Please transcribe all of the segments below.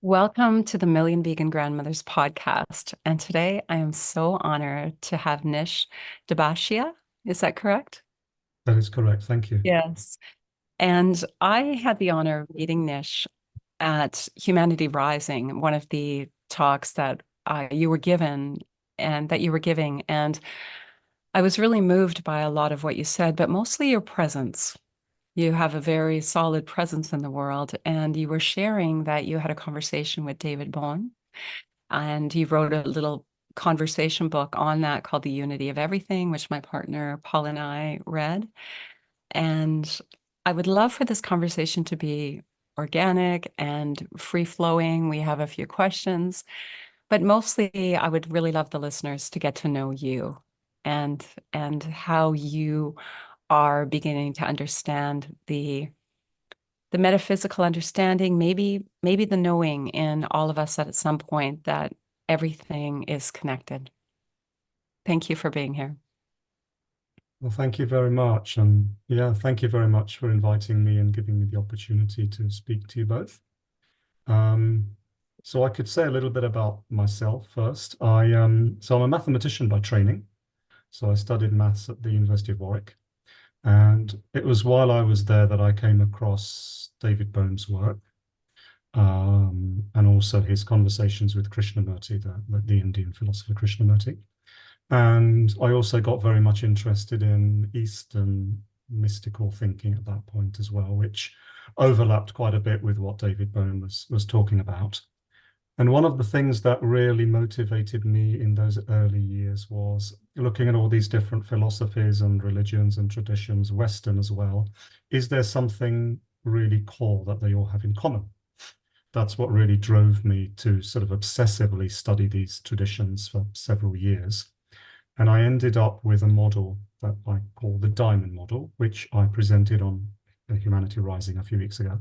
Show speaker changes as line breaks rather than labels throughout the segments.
Welcome to the Million Vegan Grandmothers podcast. And today I am so honored to have Nish Dubashia. Is that correct?
That is correct. Thank you.
Yes. And I had the honor of meeting Nish at Humanity Rising, one of the talks that you were given and that you were giving. And I was really moved by a lot of what you said, but mostly your presence. You have a very solid presence in the world. And you were sharing that you had a conversation with David Bohm, and you wrote a little conversation book on that called The Unity of Everything, which my partner Paul and I read. And I would love for this conversation to be organic and free flowing. We have a few questions, but mostly I would really love the listeners to get to know you and how you are beginning to understand the metaphysical understanding, maybe the knowing in all of us at some point that everything is connected. Thank you for being here.
Well, thank you very much. And yeah, thank you very much for inviting me and giving me the opportunity to speak to you both. Um, so I could say a little bit about myself first. So I'm a mathematician by training. So I studied maths at the University of Warwick. And it was while I was there that I came across David Bohm's work, and also his conversations with Krishnamurti, the Indian philosopher Krishnamurti. And I also got very much interested in Eastern mystical thinking at that point as well, which overlapped quite a bit with what David Bohm was talking about. And one of the things that really motivated me in those early years was looking at all these different philosophies and religions and traditions, Western as well. Is there something really core that they all have in common? That's what really drove me to sort of obsessively study these traditions for several years. And I ended up with a model that I call the diamond model, which I presented on Humanity Rising a few weeks ago.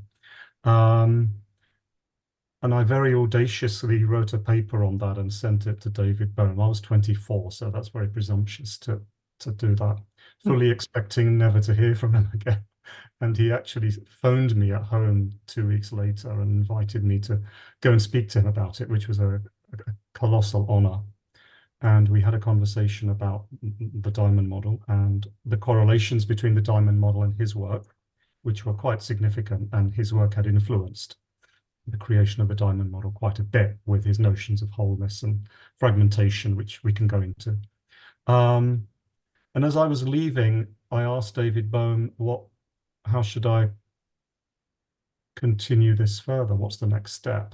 And I very audaciously wrote a paper on that and sent it to David Bohm. I was 24, so that's very presumptuous to do that, fully expecting never to hear from him again. And he actually phoned me at home 2 weeks later and invited me to go and speak to him about it, which was a colossal honor. And we had a conversation about the diamond model and the correlations between the diamond model and his work, which were quite significant. And his work had influenced the creation of the diamond model quite a bit with his notions of wholeness and fragmentation, which we can go into. And as I was leaving, I asked David Bohm, how should I continue this further? What's the next step?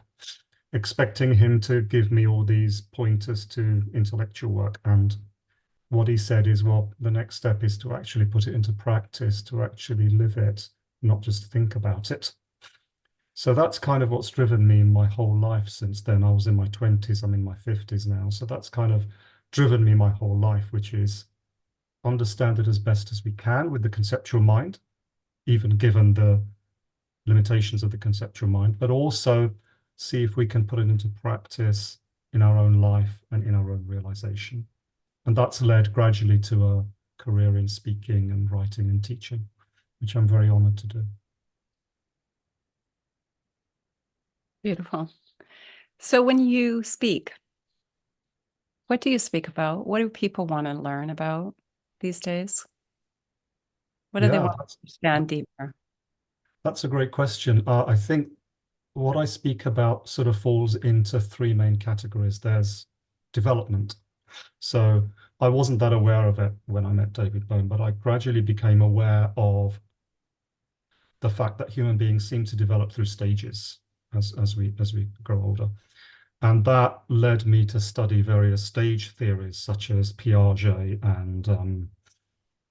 Expecting him to give me all these pointers to intellectual work. And what he said is, well, the next step is to actually put it into practice, to actually live it, not just think about it. So that's kind of what's driven me my whole life since then. I was in my 20s, I'm in my 50s now. So that's kind of driven me my whole life, which is understand it as best as we can with the conceptual mind, even given the limitations of the conceptual mind, but also see if we can put it into practice in our own life and in our own realization. And that's led gradually to a career in speaking and writing and teaching, which I'm very honored to do.
Beautiful. So when you speak, what do you speak about? What do people want to learn about these days? What do they
Yeah,
want to understand deeper?
that's a great question. I think what I speak about sort of falls into three main categories. There's development. So I wasn't that aware of it when I met David Bohm, but I gradually became aware of the fact that human beings seem to develop through stages as we grow older. And that led me to study various stage theories such as Piaget and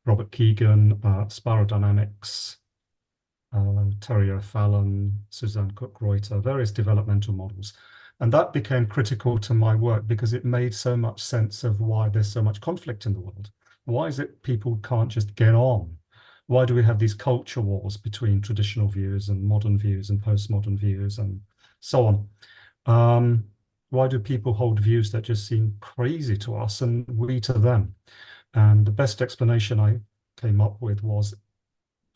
Robert Keegan, spirodynamics, Terry O'Fallon, Suzanne Cook-Reuter, various developmental models. And that became critical to my work because it made so much sense of why there's so much conflict in the world. Why is it people can't just get on? Why do we have these culture wars between traditional views and modern views and postmodern views and so on? Why do people hold views that just seem crazy to us and we to them? And the best explanation I came up with was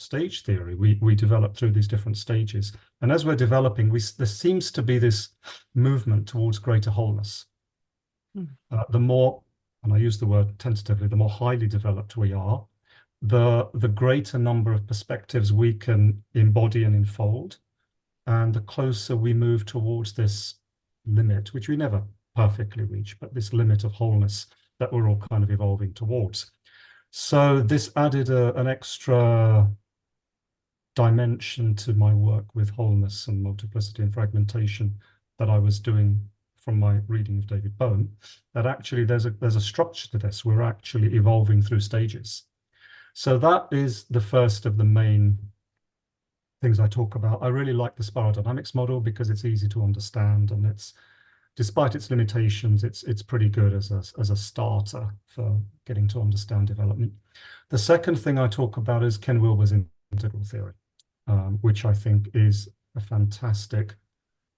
stage theory. We develop through these different stages. And as we're developing, there seems to be this movement towards greater wholeness. The more, and I use the word tentatively, the more highly developed we are, the greater number of perspectives we can embody and enfold, and the closer we move towards this limit, which we never perfectly reach, but this limit of wholeness that we're all kind of evolving towards. So this added an extra dimension to my work with wholeness and multiplicity and fragmentation that I was doing from my reading of David Bohm, that actually there's a structure to this. We're actually evolving through stages. So that is the first of the main things I talk about. I really like the spiral dynamics model because it's easy to understand, and it's, despite its limitations, it's pretty good as a starter for getting to understand development. The second thing I talk about is Ken Wilber's integral theory, which I think is a fantastic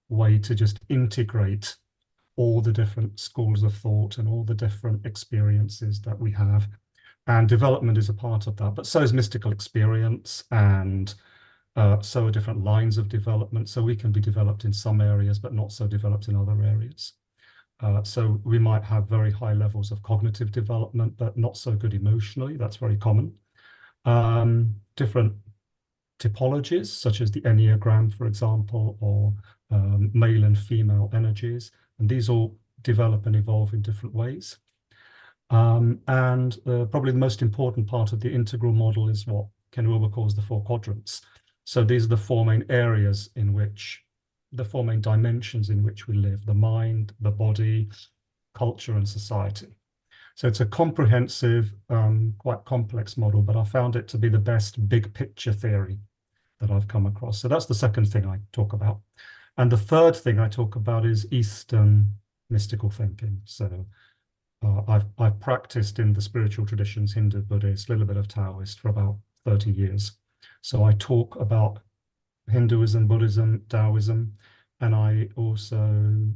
way to just integrate all the different schools of thought and all the different experiences that we have. And development is a part of that, but so is mystical experience, and so are different lines of development. So we can be developed in some areas, but not so developed in other areas. So we might have very high levels of cognitive development, but not so good emotionally. That's very common. Different typologies, such as the Enneagram, for example, or male and female energies. And these all develop and evolve in different ways. Probably the most important part of the integral model is what Ken Wilber calls the 4 quadrants. So these are the 4 main areas in which, the 4 main dimensions in which we live: the mind, the body, culture, and society. So it's a comprehensive, quite complex model, but I found it to be the best big picture theory that I've come across. So that's the second thing I talk about. And the third thing I talk about is Eastern mystical thinking. So I've practiced in the spiritual traditions, Hindu, Buddhist, a little bit of Taoist, for about 30 years. So I talk about Hinduism, Buddhism, Taoism, and I also,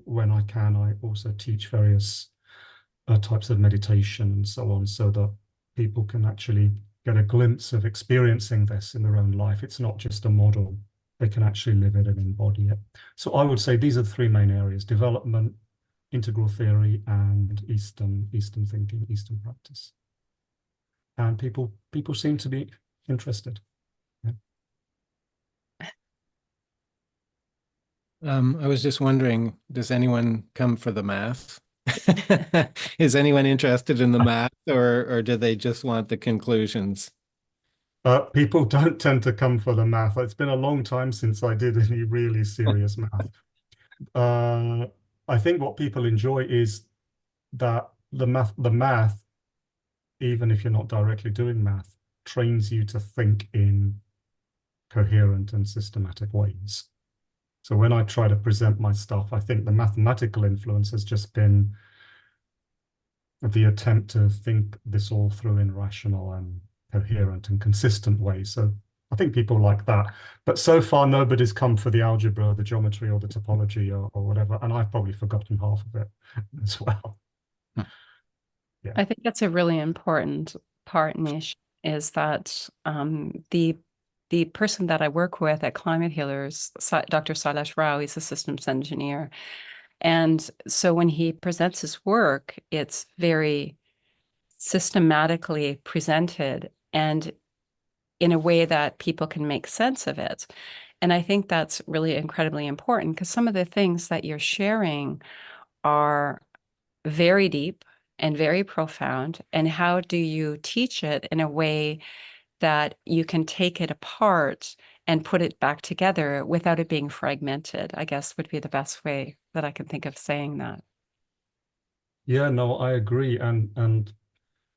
when I can, I also teach various types of meditation and so on, so that people can actually get a glimpse of experiencing this in their own life. It's not just a model. They can actually live it and embody it. So I would say these are the 3 main areas: development, integral theory, and Eastern thinking, Eastern practice. And people seem to be interested. Yeah.
I was just wondering, does anyone come for the math? Is anyone interested in the math, or do they just want the conclusions?
People don't tend to come for the math. It's been a long time since I did any really serious math. I think what people enjoy is that the math, even if you're not directly doing math, trains you to think in coherent and systematic ways. So when I try to present my stuff, I think the mathematical influence has just been the attempt to think this all through in rational and coherent and consistent ways. So I think people like that. But so far, nobody's come for the algebra, or the geometry, or the topology, or whatever. And I've probably forgotten half of it as well.
Yeah. I think that's a really important part, Nish, is that the person that I work with at Climate Healers, Dr. Sailesh Rao, he's a systems engineer. And so when he presents his work, it's very systematically presented and in a way that people can make sense of it. And I think that's really incredibly important, because some of the things that you're sharing are very deep and very profound. And how do you teach it in a way that you can take it apart and put it back together without it being fragmented, I guess would be the best way that I can think of saying that.
Yeah, no, I agree. And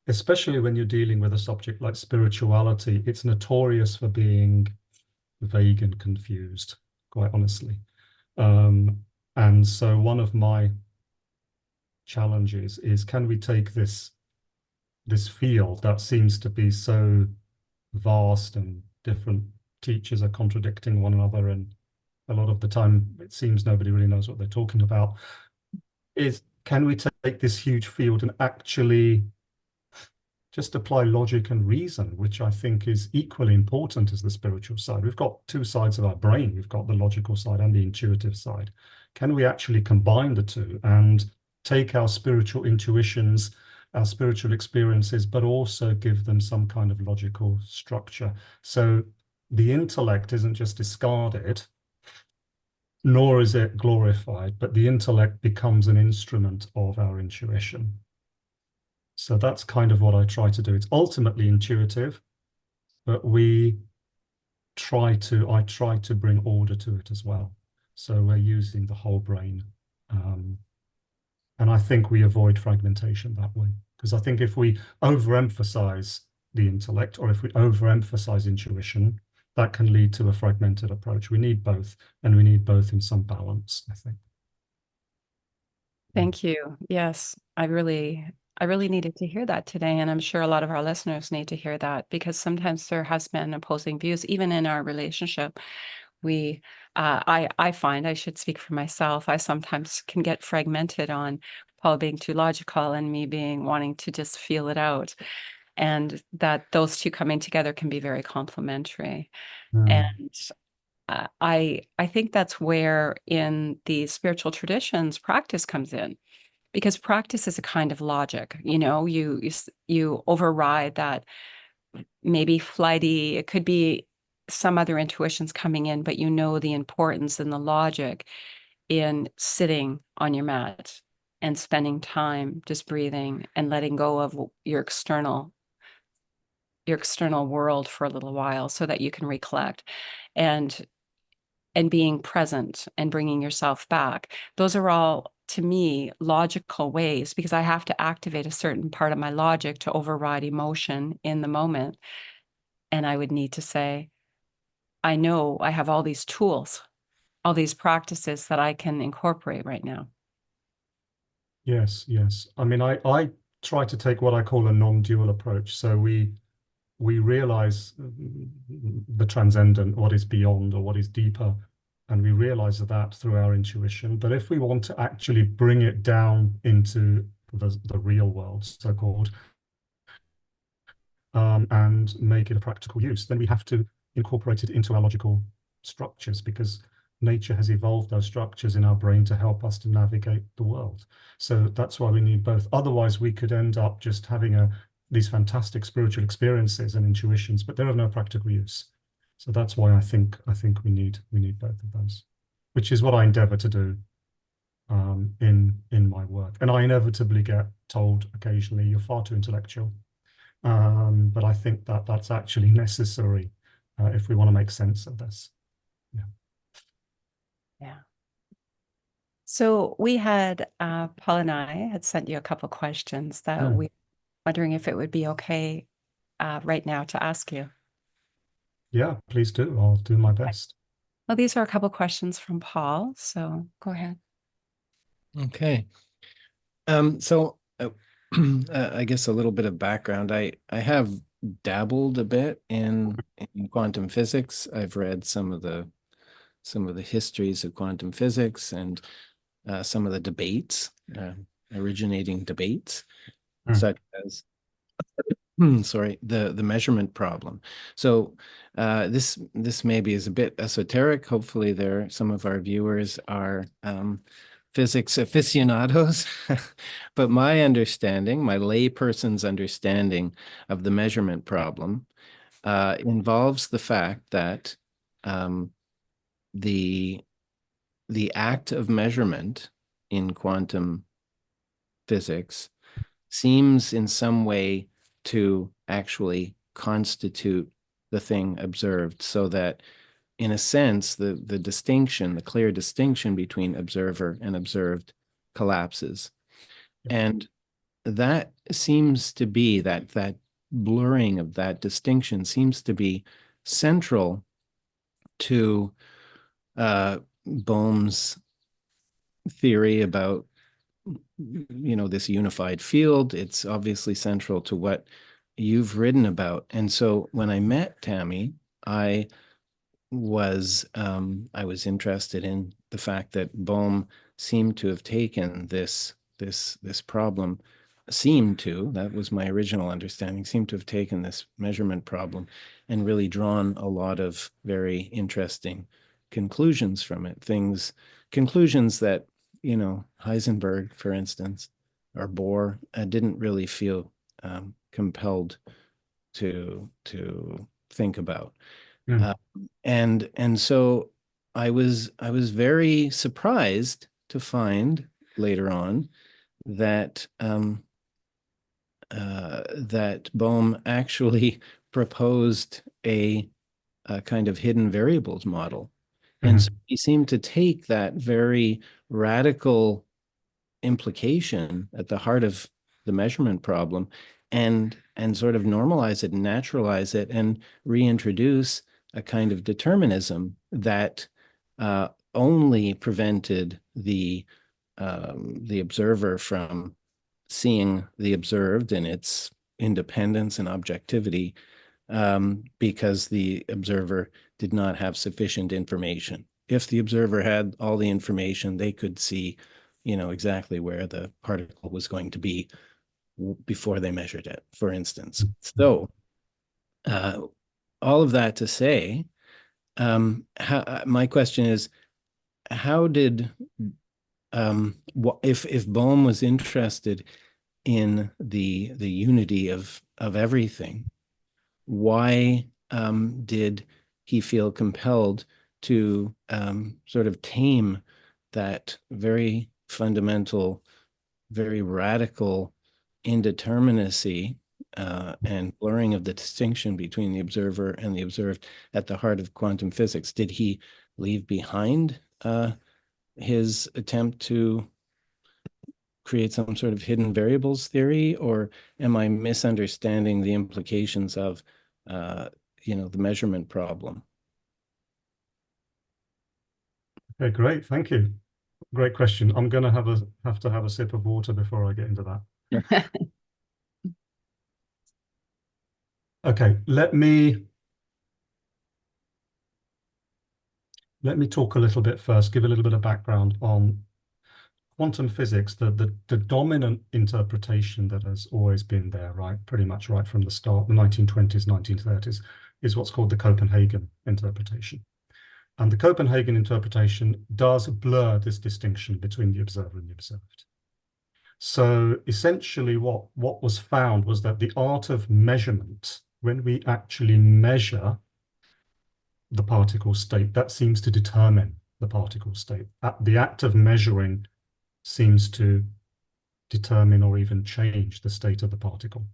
especially when you're dealing with a subject like spirituality, it's notorious for being vague and confused, quite honestly. And so one of my challenges is, can we take this field that seems to be so vast and different teachers are contradicting one another, and a lot of the time it seems nobody really knows what they're talking about, can we take this huge field and actually just apply logic and reason, which I think is equally important as the spiritual side. We've got two sides of our brain. We've got the logical side and the intuitive side. Can we actually combine the two and take our spiritual intuitions, our spiritual experiences, but also give them some kind of logical structure? So the intellect isn't just discarded, nor is it glorified, but the intellect becomes an instrument of our intuition. So that's kind of what I try to do. It's ultimately intuitive, but I try to bring order to it as well. So we're using the whole brain. And I think we avoid fragmentation that way. Because I think if we overemphasize the intellect, or if we overemphasize intuition, that can lead to a fragmented approach. We need both, and we need both in some balance, I think.
Thank you. Yes, I really needed to hear that today, and I'm sure a lot of our listeners need to hear that, because sometimes there has been opposing views, even in our relationship. I find, I should speak for myself, I sometimes can get fragmented on Paul being too logical and me being wanting to just feel it out, and that those two coming together can be very complementary. And I think that's where in the spiritual traditions practice comes in, because practice is a kind of logic. You override that maybe flighty, it could be some other intuitions coming in, but you know the importance and the logic in sitting on your mat and spending time just breathing and letting go of your external world for a little while, so that you can recollect and being present and bringing yourself back. Those are all, to me, logical ways, because I have to activate a certain part of my logic to override emotion in the moment. And I would need to say, I know I have all these tools, all these practices that I can incorporate right now.
Yes, yes. I mean, I try to take what I call a non-dual approach. So we realize the transcendent, what is beyond or what is deeper, and we realize that through our intuition. But if we want to actually bring it down into the real world, so-called, and make it a practical use, then we have to incorporate it into our logical structures, because nature has evolved those structures in our brain to help us to navigate the world. So that's why we need both. Otherwise, we could end up just having these fantastic spiritual experiences and intuitions, but they're of no practical use. So that's why I think we need both of those, which is what I endeavor to do in my work. And I inevitably get told occasionally, you're far too intellectual. But I think that that's actually necessary if we want to make sense of this. Yeah.
Yeah. So we had, Paul and I had sent you a couple questions that we were wondering if it would be okay right now to ask you.
Yeah, please do. I'll do my best.
Well, these are a couple questions from Paul, so go ahead.
Okay. I guess a little bit of background. I have dabbled a bit in quantum physics. I've read some of the histories of quantum physics and some of the debates, originating debates, such as the measurement problem. So this maybe is a bit esoteric. Hopefully some of our viewers are physics aficionados, but my understanding, my layperson's understanding of the measurement problem involves the fact that the act of measurement in quantum physics seems in some way to actually constitute the thing observed, so that in a sense, the clear distinction between observer and observed collapses. And that seems to be, that blurring of that distinction seems to be central to Bohm's theory about, this unified field. It's obviously central to what you've written about. And so when I met Tami, I was interested in the fact that Bohm seemed to have taken this problem that was my original understanding, seemed to have taken this measurement problem and really drawn a lot of very interesting conclusions from it. Conclusions that, Heisenberg, for instance, or Bohr didn't really feel compelled to think about.
Mm.
And so I was very surprised to find later on that that Bohm actually proposed a kind of hidden variables model. And so he seemed to take that very radical implication at the heart of the measurement problem and sort of normalize it and naturalize it and reintroduce a kind of determinism that only prevented the observer from seeing the observed in its independence and objectivity, because the observer did not have sufficient information. If the observer had all the information, they could see, exactly where the particle was going to be before they measured it, for instance. So all of that to say, my question is, how did, if Bohm was interested in the unity of everything, why did he feel compelled to sort of tame that very fundamental, very radical indeterminacy and blurring of the distinction between the observer and the observed at the heart of quantum physics? Did he leave behind his attempt to create some sort of hidden variables theory, or am I misunderstanding the implications of the measurement problem?
Okay, great. Thank you. Great question. I'm going to have to have a sip of water before I get into that. Okay, let me talk a little bit first, give a little bit of background on quantum physics, the dominant interpretation that has always been there, right, pretty much right from the start, the 1920s, 1930s, is what's called the Copenhagen interpretation. And the Copenhagen interpretation does blur this distinction between the observer and the observed. So essentially what was found was that the art of measurement, when we actually measure the particle state, that seems to determine the particle state. The act of measuring seems to determine or even change the state of the particle.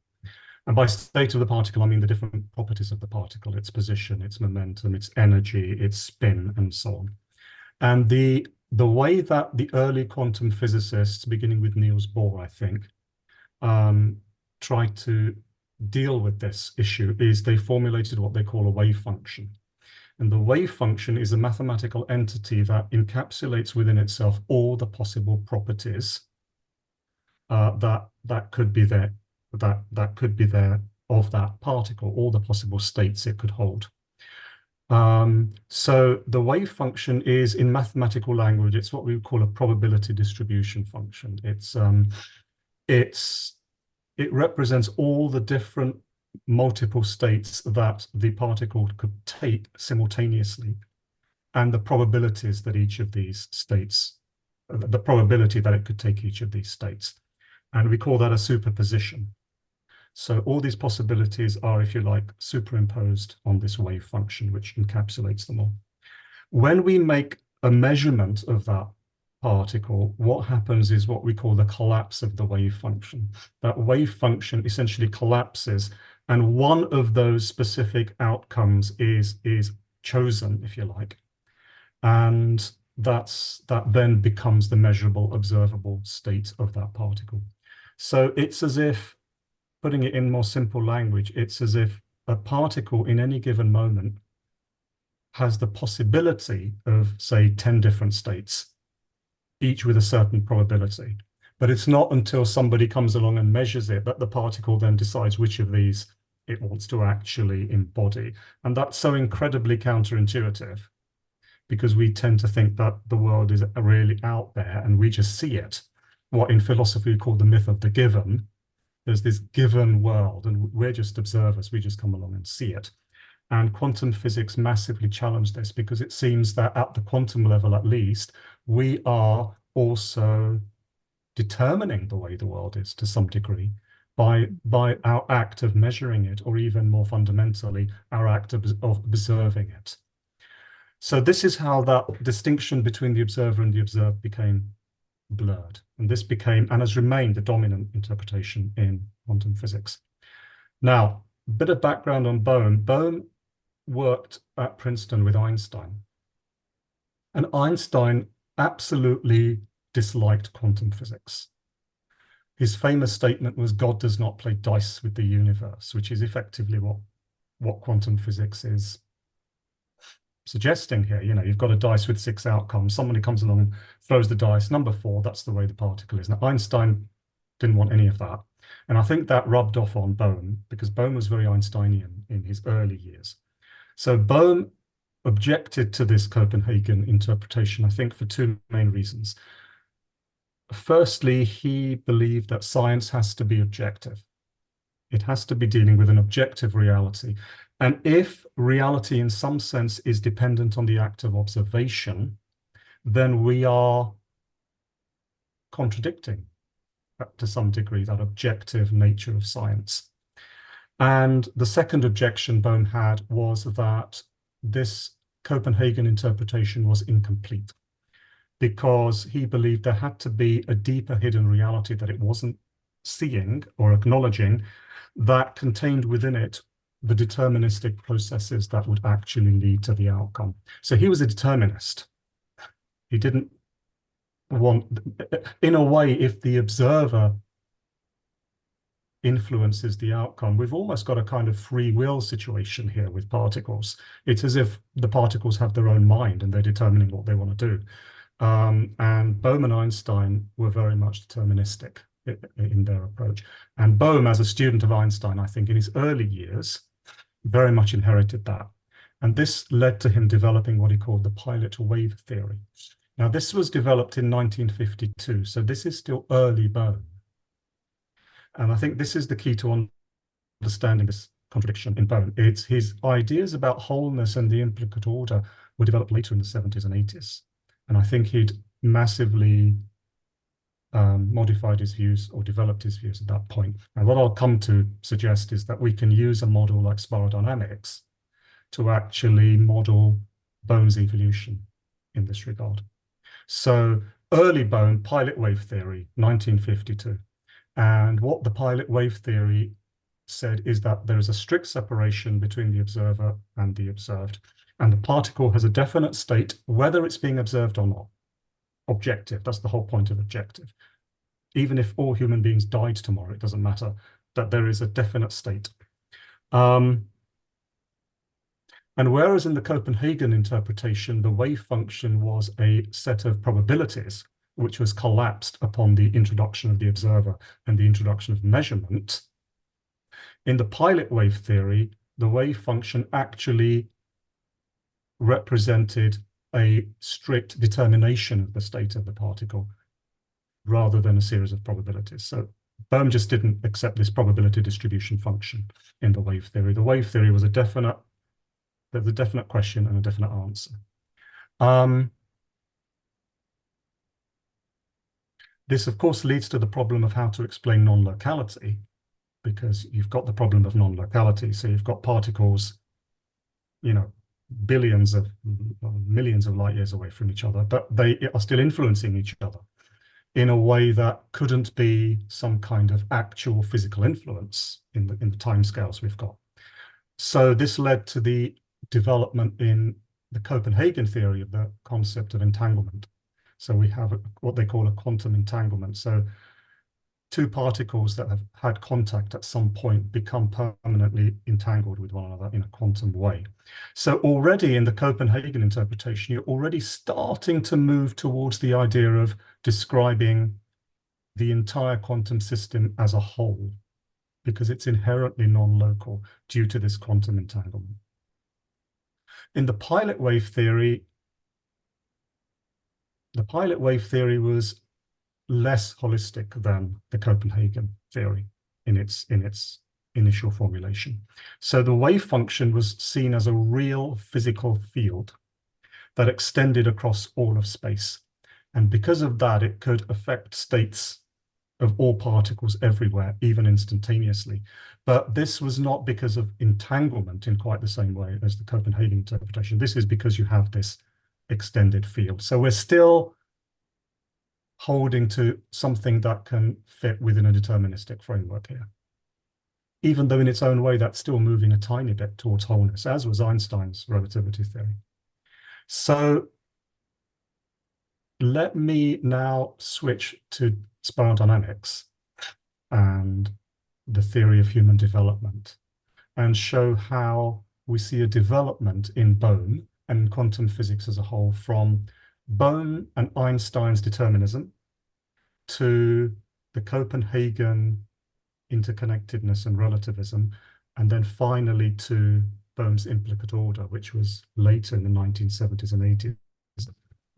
And by state of the particle, I mean the different properties of the particle, its position, its momentum, its energy, its spin, and so on. And the way that the early quantum physicists, beginning with Niels Bohr, I think, tried to deal with this issue is they formulated what they call a wave function. And the wave function is a mathematical entity that encapsulates within itself all the possible properties that could be there, that could be there of that particle, all the possible states it could hold. So the wave function is, in mathematical language, it's what we would call a probability distribution function. It represents all the different multiple states that the particle could take simultaneously, and the probabilities that each of these states, the probability that it could take each of these states. And we call that a superposition. So all these possibilities are, if you like, superimposed on this wave function, which encapsulates them all. When we make a measurement of that particle, what happens is what we call the collapse of the wave function. That wave function essentially collapses, and one of those specific outcomes is chosen, if you like. And that then becomes the measurable, observable state of that particle. So it's as if, putting it in more simple language, it's as if a particle in any given moment has the possibility of, say, 10 different states, each with a certain probability. But it's not until somebody comes along and measures it that the particle then decides which of these it wants to actually embody. And that's so incredibly counterintuitive, because we tend to think that the world is really out there and we just see it. What in philosophy we call the myth of the given, There's this given world, and we're just observers. We just come along and see it. And quantum physics massively challenged this, because it seems that at the quantum level, at least, we are also determining the way the world is to some degree by our act of measuring it, or even more fundamentally, our act of observing it. So this is how that distinction between the observer and the observed became blurred. And this became, and has remained, the dominant interpretation in quantum physics. Now, a bit of background on Bohm. Bohm worked at Princeton with Einstein. And Einstein absolutely disliked quantum physics. His famous statement was, "God does not play dice with the universe," which is effectively what quantum physics is suggesting here. You know, you've got a dice with 6 outcomes. Somebody comes along, throws the dice, number 4, that's the way the particle is. Now, Einstein didn't want any of that. And I think that rubbed off on Bohm, because Bohm was very Einsteinian in his early years. So Bohm objected to this Copenhagen interpretation, I think, for 2 main reasons. Firstly, he believed that science has to be objective. It has to be dealing with an objective reality. And if reality in some sense is dependent on the act of observation, then we are contradicting, to some degree, that objective nature of science. And the second objection Bohm had was that this Copenhagen interpretation was incomplete, because he believed there had to be a deeper hidden reality that it wasn't seeing or acknowledging, that contained within it the deterministic processes that would actually lead to the outcome. So he was a determinist. He didn't want, in a way, if the observer influences the outcome, we've almost got a kind of free will situation here with particles. It's as if the particles have their own mind and they're determining what they want to do. And Bohm and Einstein were very much deterministic in their approach. And Bohm, as a student of Einstein, I think in his early years, very much inherited that. And this led to him developing what he called the pilot wave theory. Now, this was developed in 1952, so this is still early Bohm. And I think this is the key to understanding this contradiction in Bohm. It's his ideas about wholeness and the implicate order were developed later in the 70s and 80s. And I think he'd massively modified his views or developed his views at that point. And what I'll come to suggest is that we can use a model like spiral dynamics to actually model Bohm's evolution in this regard. So early Bohm, pilot wave theory, 1952. And what the pilot wave theory said is that there is a strict separation between the observer and the observed. And the particle has a definite state, whether it's being observed or not. Objective, that's the whole point of objective. Even if all human beings died tomorrow, it doesn't matter, that there is a definite state. And whereas in the Copenhagen interpretation, the wave function was a set of probabilities, which was collapsed upon the introduction of the observer and the introduction of measurement, in the pilot wave theory, the wave function actually represented a strict determination of the state of the particle rather than a series of probabilities. So Bohm just didn't accept this probability distribution function in the wave theory. The wave theory was a definite question and a definite answer. This, of course, leads to the problem of how to explain non-locality, because you've got the problem of non-locality. So you've got particles, you know, billions of millions of light years away from each other, but they are still influencing each other in a way that couldn't be some kind of actual physical influence in the timescales we've got. So this led to the development in the Copenhagen theory of the concept of entanglement. So we have what they call a quantum entanglement. So 2 particles that have had contact at some point become permanently entangled with one another in a quantum way. So already in the Copenhagen interpretation, you're already starting to move towards the idea of describing the entire quantum system as a whole, because it's inherently non-local due to this quantum entanglement. In the pilot wave theory was less holistic than the Copenhagen theory. in its initial formulation. So the wave function was seen as a real physical field that extended across all of space. And because of that, it could affect states of all particles everywhere, even instantaneously. But this was not because of entanglement in quite the same way as the Copenhagen interpretation. This is because you have this extended field. So we're still holding to something that can fit within a deterministic framework here. Even though in its own way, that's still moving a tiny bit towards wholeness, as was Einstein's relativity theory. So let me now switch to spiral dynamics and the theory of human development and show how we see a development in Bohm and quantum physics as a whole from Bohm and Einstein's determinism to the Copenhagen interconnectedness and relativism, and then finally to Bohm's implicate order, which was later in the 1970s and 80s.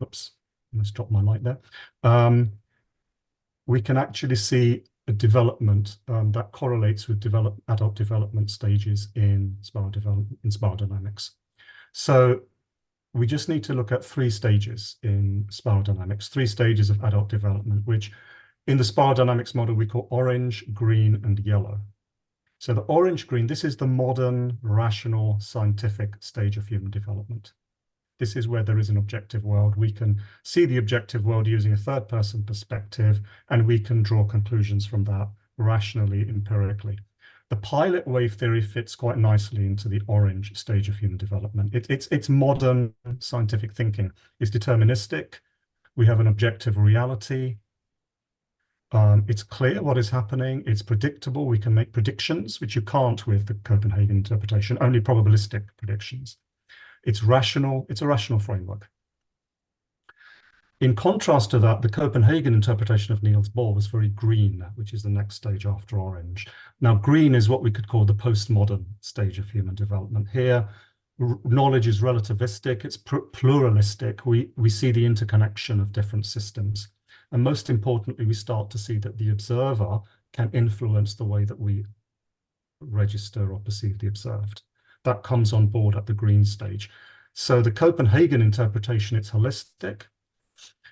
Oops, almost dropped my light there. We can actually see a development that correlates with adult development stages in spiral dynamics. So we just need to look at 3 stages in spiral dynamics, 3 stages of adult development, which in the spiral dynamics model we call orange, green, and yellow. So the orange-green, this is the modern, rational, scientific stage of human development. This is where there is an objective world. We can see the objective world using a third-person perspective, and we can draw conclusions from that rationally, empirically. The pilot wave theory fits quite nicely into the orange stage of human development. It's modern scientific thinking. It's deterministic. We have an objective reality. It's clear what is happening. It's predictable. We can make predictions, which you can't with the Copenhagen interpretation, only probabilistic predictions. It's rational. It's a rational framework. In contrast to that, the Copenhagen interpretation of Niels Bohr was very green, which is the next stage after orange. Now, green is what we could call the postmodern stage of human development. Here, knowledge is relativistic. It's pluralistic. We see the interconnection of different systems. And most importantly, we start to see that the observer can influence the way that we register or perceive the observed. That comes on board at the green stage. So the Copenhagen interpretation, it's holistic.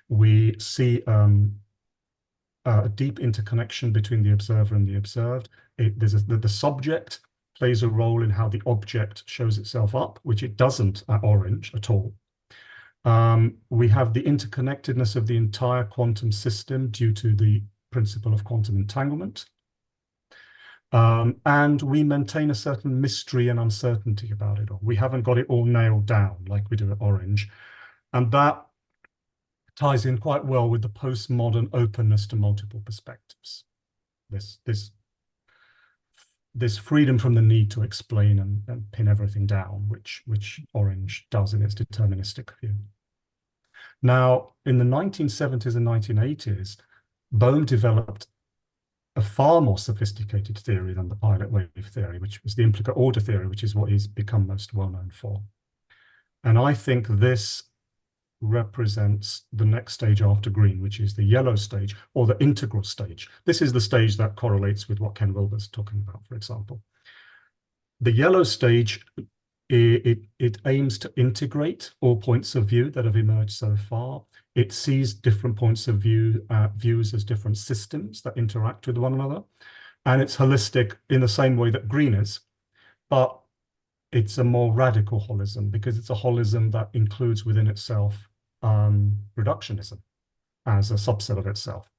We see a deep interconnection between the observer and the observed. The subject plays a role in how the object shows itself up, which it doesn't at orange at all. We have the interconnectedness of the entire quantum system due to the principle of quantum entanglement. And we maintain a certain mystery and uncertainty about it all. We haven't got it all nailed down like we do at orange. And that ties in quite well with the postmodern openness to multiple perspectives. This freedom from the need to explain and pin everything down, which orange does in its deterministic view. Now, in the 1970s and 1980s, Bohm developed a far more sophisticated theory than the pilot wave theory, which was the implicate order theory, which is what he's become most well known for. And I think this represents the next stage after green, which is the yellow stage or the integral stage. This is the stage that correlates with what Ken Wilber's talking about, for example. The yellow stage, it aims to integrate all points of view that have emerged so far. It sees different points of views as different systems that interact with one another. And it's holistic in the same way that green is, but it's a more radical holism because it's a holism that includes within itself reductionism as a subset of itself.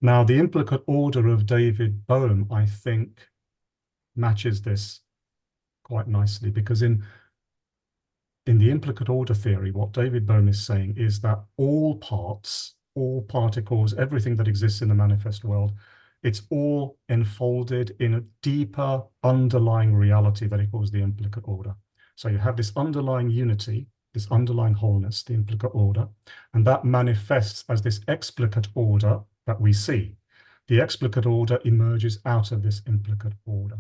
Now, the implicate order of David Bohm, I think, matches this quite nicely because in the implicate order theory, what David Bohm is saying is that all parts, all particles, everything that exists in the manifest world, it's all enfolded in a deeper underlying reality that he calls the implicate order. So you have this underlying unity, this underlying wholeness, the implicate order, and that manifests as this explicate order that we see. The explicate order emerges out of this implicate order.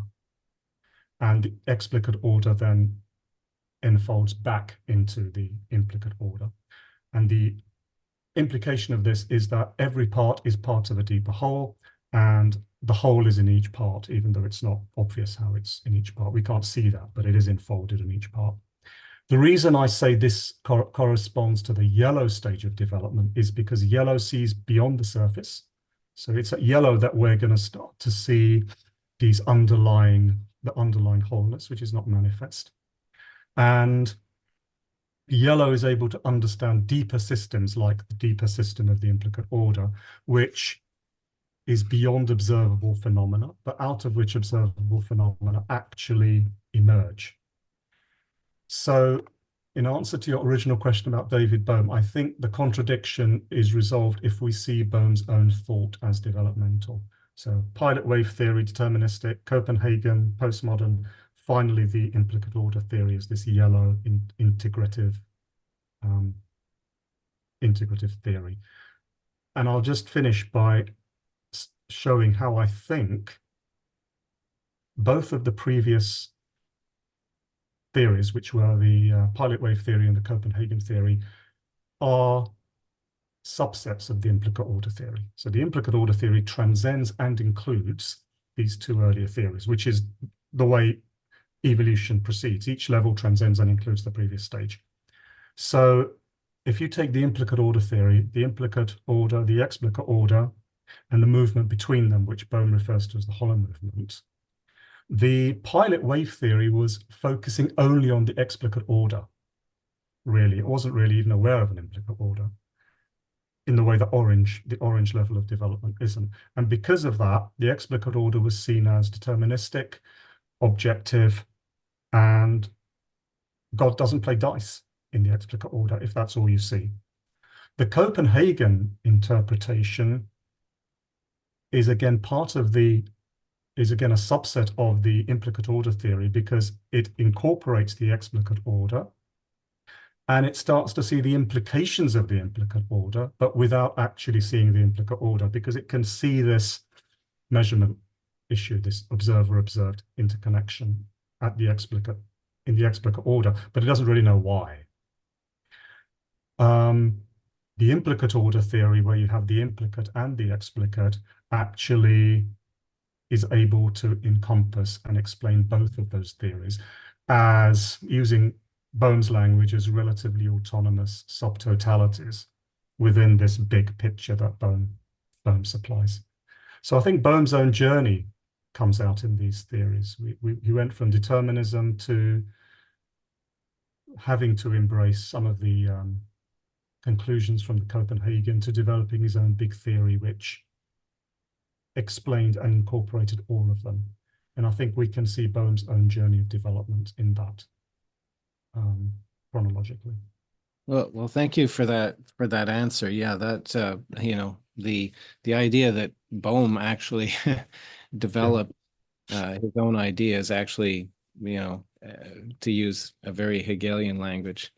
And the explicate order then enfolds back into the implicate order. And the implication of this is that every part is part of a deeper whole, and the whole is in each part, even though it's not obvious how it's in each part. We can't see that, but it is enfolded in each part. The reason I say this corresponds to the yellow stage of development is because yellow sees beyond the surface. So it's at yellow that we're going to start to see the underlying wholeness, which is not manifest. And yellow is able to understand deeper systems, like the deeper system of the implicate order, which is beyond observable phenomena, but out of which observable phenomena actually emerge. So in answer to your original question about David Bohm, I think the contradiction is resolved if we see Bohm's own thought as developmental. So pilot wave theory, deterministic, Copenhagen, postmodern, finally the implicate order theory is this yellow integrative theory. And I'll just finish by showing how I think both of the previous theories, which were the pilot wave theory and the Copenhagen theory, are subsets of the implicate order theory. So the implicate order theory transcends and includes these two earlier theories, which is the way evolution proceeds. Each level transcends and includes the previous stage. So if you take the implicate order theory, the implicate order, the explicate order, and the movement between them, which Bohm refers to as the hollow movement, the pilot wave theory was focusing only on the explicate order, really. It wasn't really even aware of an implicate order in the way the orange level of development isn't. And because of that, the explicate order was seen as deterministic, objective, and God doesn't play dice in the explicate order if that's all you see. The Copenhagen interpretation is again a subset of the implicate order theory because it incorporates the explicate order and it starts to see the implications of the implicate order, but without actually seeing the implicate order, because it can see this measurement issue, this observer-observed interconnection in the explicate order, but it doesn't really know why. The implicate order theory, where you have the implicate and the explicate, actually is able to encompass and explain both of those theories as, using Bohm's language, as relatively autonomous subtotalities within this big picture that Bohm supplies. So I think Bohm's own journey comes out in these theories. He went from determinism to having to embrace some of the conclusions from the Copenhagen to developing his own big theory, which explained and incorporated all of them. And I think we can see Bohm's own journey of development in that chronologically.
Well, thank you for that answer. Yeah, that the idea that Bohm actually developed his own ideas, actually, to use a very Hegelian language,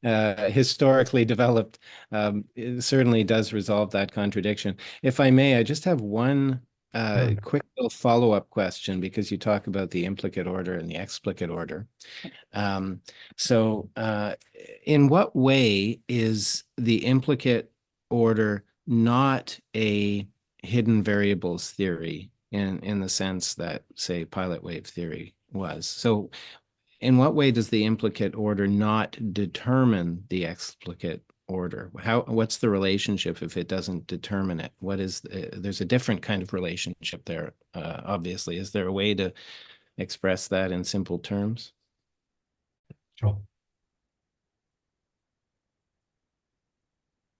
historically developed, it certainly does resolve that contradiction. If I may, I just have one quick little follow-up question, because you talk about the implicate order and the explicate order. So in what way is the implicate order not a hidden variables theory in the sense that, say, pilot wave theory was? So in what way does the implicate order not determine the explicate order? What's the relationship if it doesn't determine it? What is there's a different kind of relationship there, obviously. Is there a way to express that in simple terms?
Sure.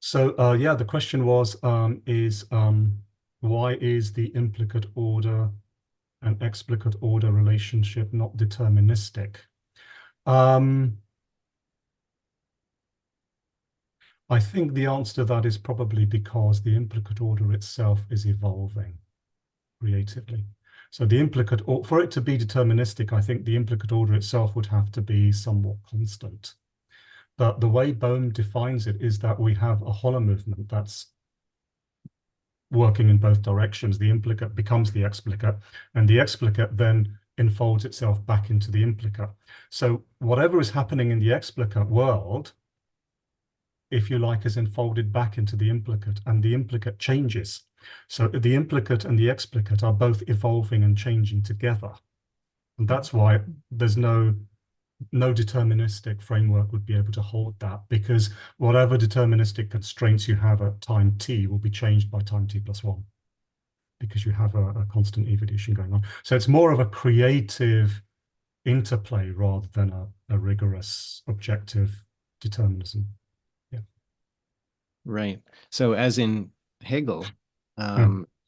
So yeah, the question was why is the implicate order and explicate order relationship not deterministic? I think the answer to that is probably because the implicate order itself is evolving creatively. So the implicate, or for it to be deterministic, I think the implicate order itself would have to be somewhat constant. But the way Bohm defines it is that we have a hollow movement that's working in both directions. The implicate becomes the explicate, and the explicate then enfolds itself back into the implicate. So whatever is happening in the explicate world if you like, is enfolded back into the implicate, and the implicate changes. So the implicate and the explicate are both evolving and changing together. And that's why there's no deterministic framework would be able to hold that, because whatever deterministic constraints you have at time t will be changed by time t+1, because you have a constant evolution going on. So it's more of a creative interplay rather than a rigorous objective determinism. Yeah.
Right. So as in Hegel,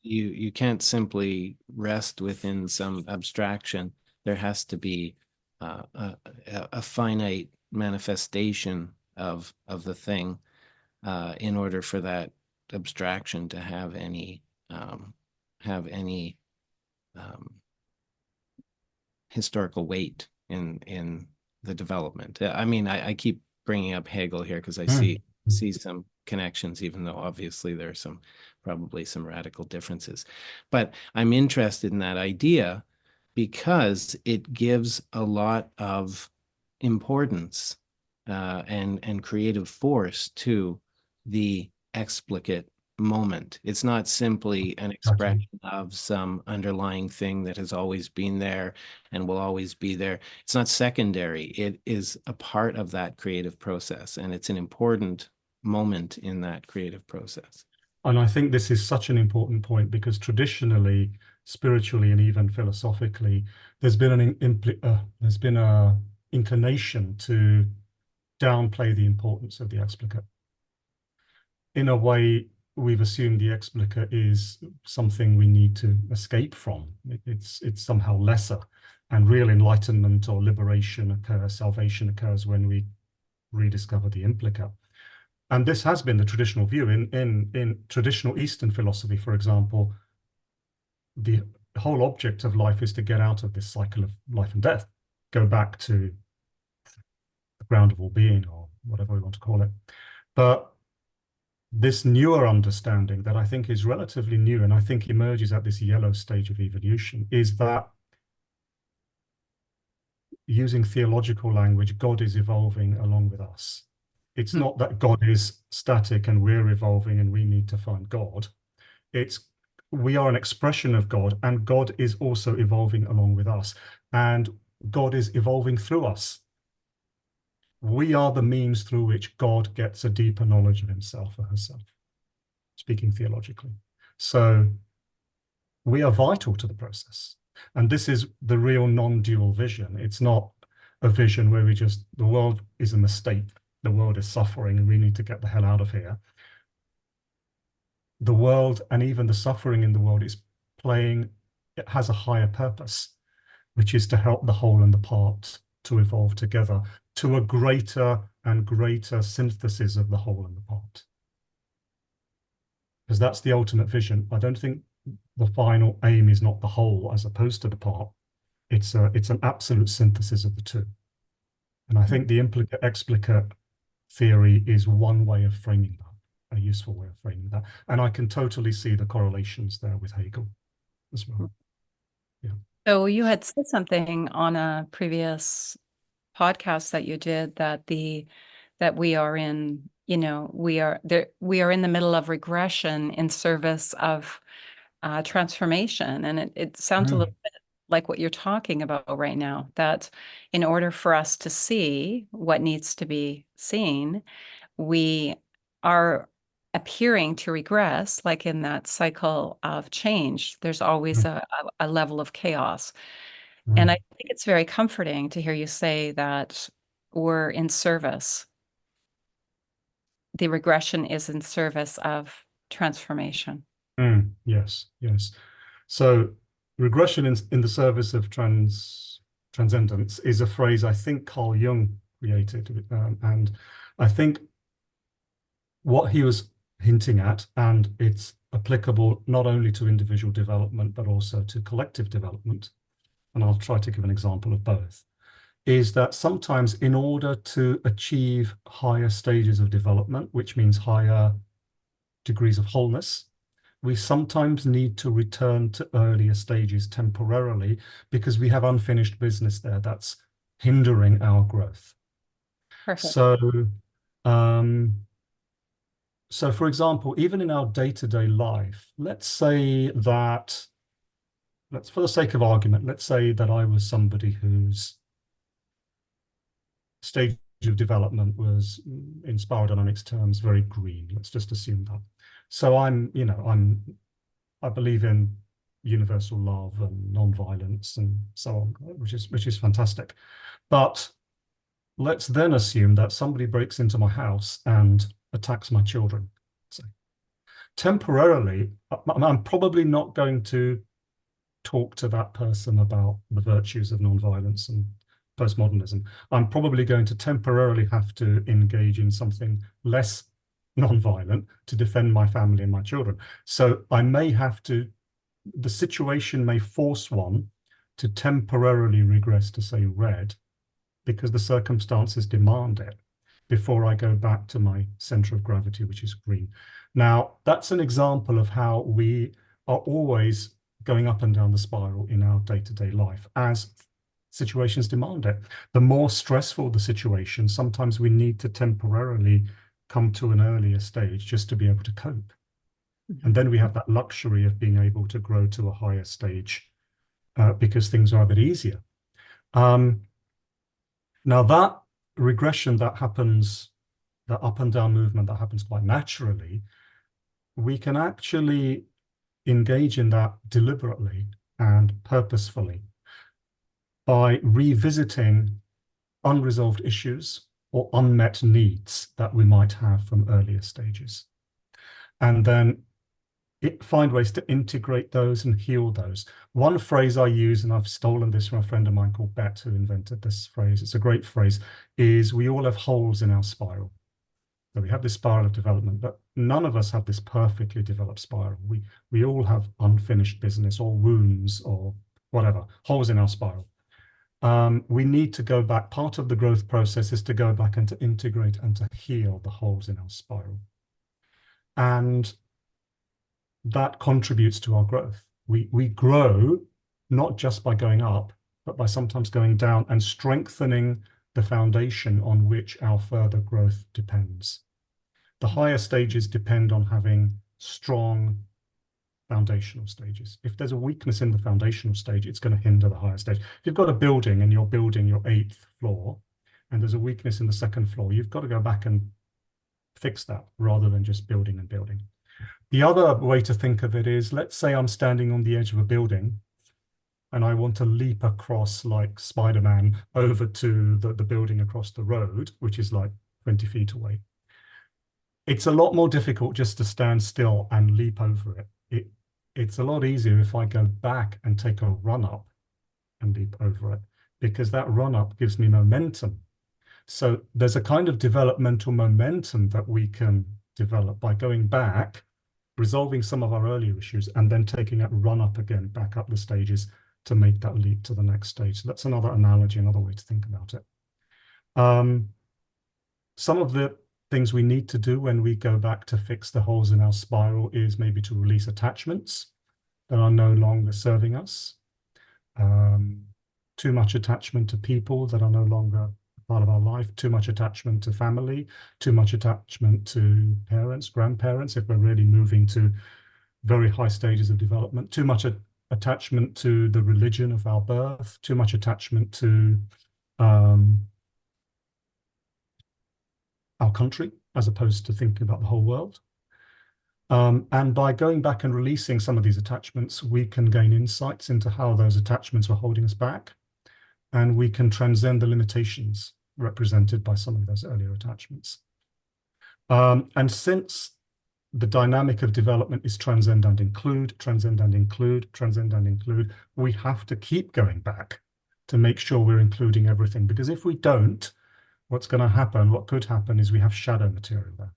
you can't simply rest within some abstraction. There has to be a finite manifestation of the thing in order for that abstraction to have any historical weight in the development. I mean, I keep bringing up Hegel here because I see some connections, even though obviously there are probably some radical differences. But I'm interested in that idea because it gives a lot of importance and creative force to the explicate moment. It's not simply an expression of some underlying thing that has always been there and will always be there. It's not secondary. It is a part of that creative process, and it's an important moment in that creative process.
And I think this is such an important point, because traditionally, spiritually, and even philosophically, there's been a inclination to downplay the importance of the explicate. In a way, we've assumed the explicate is something we need to escape from. It's somehow lesser, and real enlightenment or liberation occurs, salvation occurs when we rediscover the implicate. And this has been the traditional view in traditional Eastern philosophy, for example. The whole object of life is to get out of this cycle of life and death, go back to the ground of all being, or whatever we want to call it. But this newer understanding that I think is relatively new, and I think emerges at this yellow stage of evolution, is that, using theological language, God is evolving along with us. It's not that God is static and we're evolving and we need to find God. We are an expression of God, and God is also evolving along with us, and God is evolving through us. We are the means through which God gets a deeper knowledge of himself or herself, speaking theologically. So we are vital to the process. And this is the real non-dual vision. It's not a vision where the world is a mistake, the world is suffering, and we need to get the hell out of here. The world, and even the suffering in the world, it has a higher purpose, which is to help the whole and the part to evolve together to a greater and greater synthesis of the whole and the part. Because that's the ultimate vision. I don't think the final aim is not the whole as opposed to the part. It's an absolute synthesis of the two. And I think the implicate-explicate theory is one way of framing that, a useful way of framing that. And I can totally see the correlations there with Hegel as well. Yeah.
So you had said something on a previous podcast that you did that we are in, we are in the middle of regression in service of transformation. And it sounds a little bit like what you're talking about right now, that in order for us to see what needs to be seen, we are appearing to regress, like in that cycle of change. There's always a level of chaos. And I think it's very comforting to hear you say that we're in service. The regression is in service of transformation.
Yes. So regression in the service of transcendence is a phrase I think Carl Jung created. And I think what he was hinting at, and it's applicable not only to individual development, but also to collective development, and I'll try to give an example of both, is that sometimes in order to achieve higher stages of development, which means higher degrees of wholeness, we sometimes need to return to earlier stages temporarily because we have unfinished business there that's hindering our growth.
Perfect.
So So for example, even in our day-to-day life, let's say that, for the sake of argument, let's say that I was somebody whose stage of development was, in spiral dynamics terms, very green. Let's just assume that. So I believe in universal love and non-violence and so on, which is fantastic. But let's then assume that somebody breaks into my house and attacks my children. So temporarily, I'm probably not going to talk to that person about the virtues of non-violence and postmodernism. I'm probably going to temporarily have to engage in something less non-violent to defend my family and my children. So I may have to, the situation may force one to temporarily regress to, say, red, because the circumstances demand it, before I go back to my center of gravity, which is green. Now, that's an example of how we are always going up and down the spiral in our day-to-day life as situations demand it. The more stressful the situation, sometimes we need to temporarily come to an earlier stage just to be able to cope. And then we have that luxury of being able to grow to a higher stage because things are a bit easier. Now that regression that happens, the up and down movement that happens quite naturally, we can actually engage in that deliberately and purposefully by revisiting unresolved issues or unmet needs that we might have from earlier stages. And then find ways to integrate those and heal those. One phrase I use, and I've stolen this from a friend of mine called Bet, who invented this phrase, it's a great phrase, is we all have holes in our spiral. So we have this spiral of development, but none of us have this perfectly developed spiral. We all have unfinished business or wounds or whatever, holes in our spiral. We need to go back. Part of the growth process is to go back and to integrate and to heal the holes in our spiral. And that contributes to our growth. We grow not just by going up, but by sometimes going down and strengthening the foundation on which our further growth depends. The higher stages depend on having strong foundational stages. If there's a weakness in the foundational stage, it's going to hinder the higher stage. If you've got a building and you're building your 8th floor and there's a weakness in the 2nd floor, you've got to go back and fix that rather than just building and building. The other way to think of it is, let's say I'm standing on the edge of a building and I want to leap across like Spider-Man over to the building across the road, which is like 20 feet away. It's a lot more difficult just to stand still and leap over it. It's a lot easier if I go back and take a run up and leap over it, because that run up gives me momentum. So there's a kind of developmental momentum that we can develop by going back, resolving some of our earlier issues, and then taking that run up again, back up the stages to make that leap to the next stage. So that's another analogy, another way to think about it. Some of the things we need to do when we go back to fix the holes in our spiral is maybe to release attachments that are no longer serving us. Too much attachment to people that are no longer part of our life, too much attachment to family, too much attachment to parents, grandparents, if we're really moving to very high stages of development, too much attachment to the religion of our birth, too much attachment to our country, as opposed to thinking about the whole world. And by going back and releasing some of these attachments, we can gain insights into how those attachments were holding us back. And we can transcend the limitations represented by some of those earlier attachments. And since the dynamic of development is transcend and include, transcend and include, transcend and include, we have to keep going back to make sure we're including everything. Because if we don't, what's going to happen, what could happen, is we have shadow material there.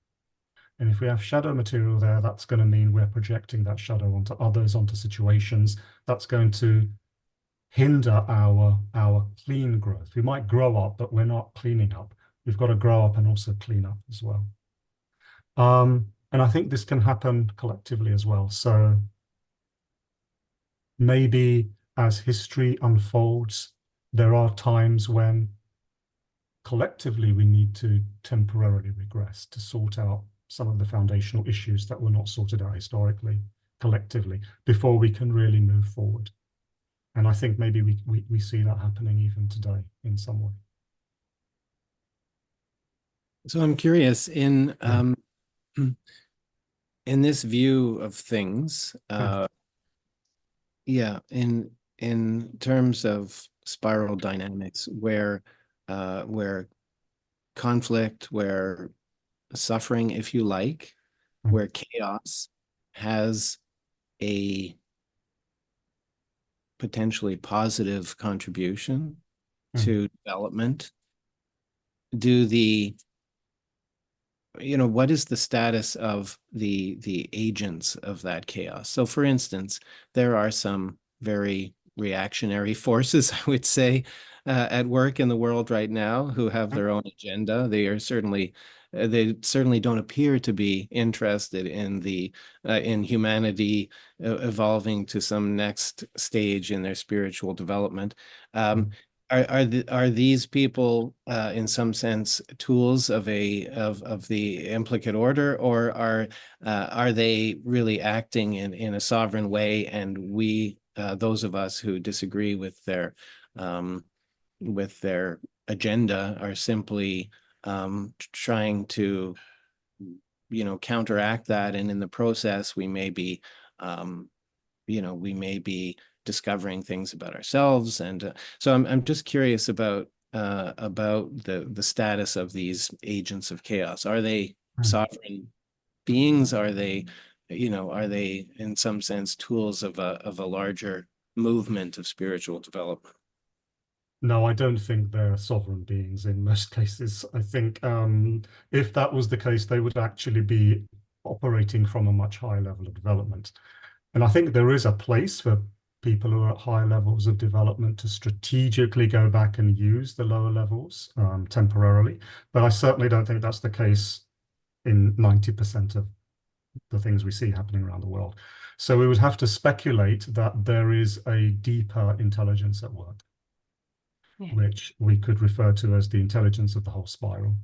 And if we have shadow material there, that's going to mean we're projecting that shadow onto others, onto situations. That's going to hinder our clean growth. We might grow up, but we're not cleaning up. We've got to grow up and also clean up as well. And I think this can happen collectively as well. So maybe as history unfolds, there are times when collectively we need to temporarily regress to sort out some of the foundational issues that were not sorted out historically, collectively, before we can really move forward. And I think maybe we see that happening even today in some way.
So I'm curious in this view of things, in terms of spiral dynamics, where conflict, where suffering, if you like, where chaos has a potentially positive contribution to development, what is the status of the agents of that chaos? So for instance, there are some very reactionary forces, I would say, at work in the world right now who have their own agenda. They certainly don't appear to be interested in humanity evolving to some next stage in their spiritual development. Are these people in some sense tools of the implicate order, or are they really acting in a sovereign way, and we those of us who disagree with their agenda are simply trying to counteract that, and in the process we may be discovering things about ourselves. And so I'm just curious about the status of these agents of chaos. Are they sovereign beings? Are they in some sense tools of a larger movement of spiritual development?
No, I don't think they're sovereign beings in most cases. I think if that was the case, they would actually be operating from a much higher level of development. And I think there is a place for people who are at high levels of development to strategically go back and use the lower levels temporarily. But I certainly don't think that's the case in 90% of the things we see happening around the world. So we would have to speculate that there is a deeper intelligence at work, which we could refer to as the intelligence of the whole spiral.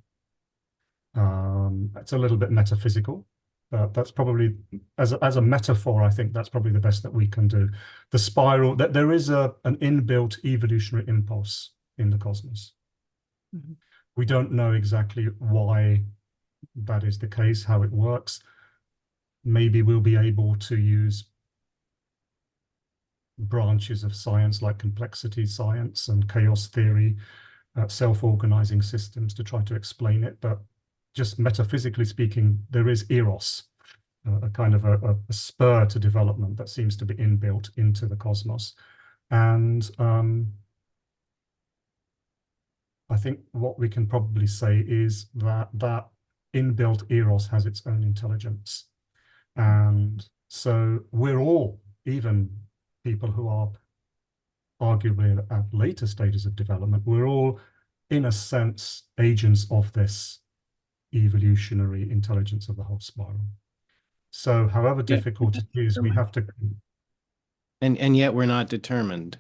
It's a little bit metaphysical. That's probably, as a metaphor, I think that's probably the best that we can do. The spiral, that there is an inbuilt evolutionary impulse in the cosmos. We don't know exactly why that is the case, how it works. Maybe we'll be able to use branches of science like complexity science and chaos theory, self-organizing systems to try to explain it. But just metaphysically speaking, there is eros, a kind of a spur to development that seems to be inbuilt into the cosmos. And I think what we can probably say is that that inbuilt eros has its own intelligence. And so we're all, even people who are arguably at later stages of development, we're all, in a sense, agents of this evolutionary intelligence of the whole spiral. So however difficult it is, we have to...
And yet we're not determined.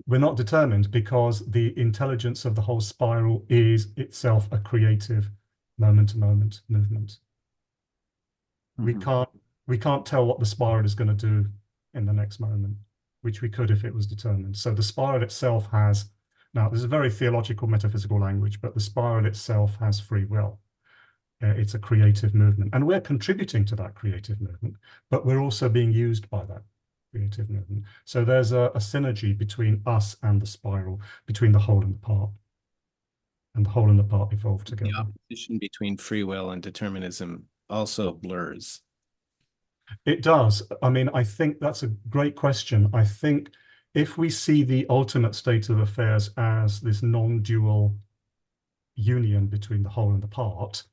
We're not determined because the intelligence of the whole spiral is itself a creative moment-to-moment movement. We can't tell what the spiral is going to do in the next moment, which we could if it was determined. So the spiral itself has, now this is a very theological, metaphysical language, but the spiral itself has free will. It's a creative movement, and we're contributing to that creative movement, but we're also being used by that creative movement. So there's a synergy between us and the spiral, between the whole and the part. And the whole and the part evolve together.
The opposition between free will and determinism also blurs.
It does. I mean, I think that's a great question. I think if we see the ultimate state of affairs as this non-dual union between the whole and the part,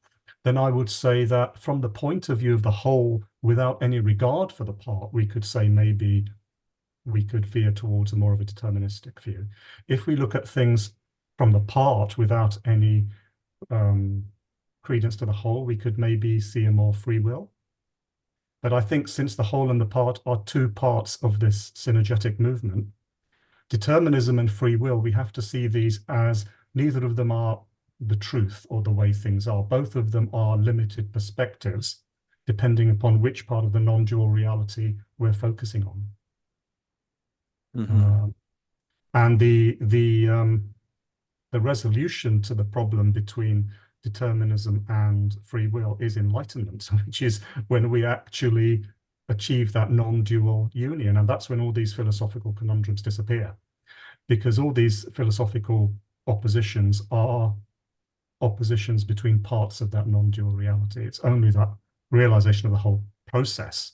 then I would say that from the point of view of the whole, without any regard for the part, we could say maybe we could veer towards a more of a deterministic view. If we look at things from the part without any credence to the whole, we could maybe see a more free will. But I think since the whole and the part are two parts of this synergetic movement, determinism and free will, we have to see these as neither of them are the truth or the way things are. Both of them are limited perspectives, depending upon which part of the non-dual reality we're focusing on. And the resolution to the problem between determinism and free will is enlightenment, which is when we actually achieve that non-dual union. And that's when all these philosophical conundrums disappear, because all these philosophical oppositions are oppositions between parts of that non-dual reality. It's only that realization of the whole process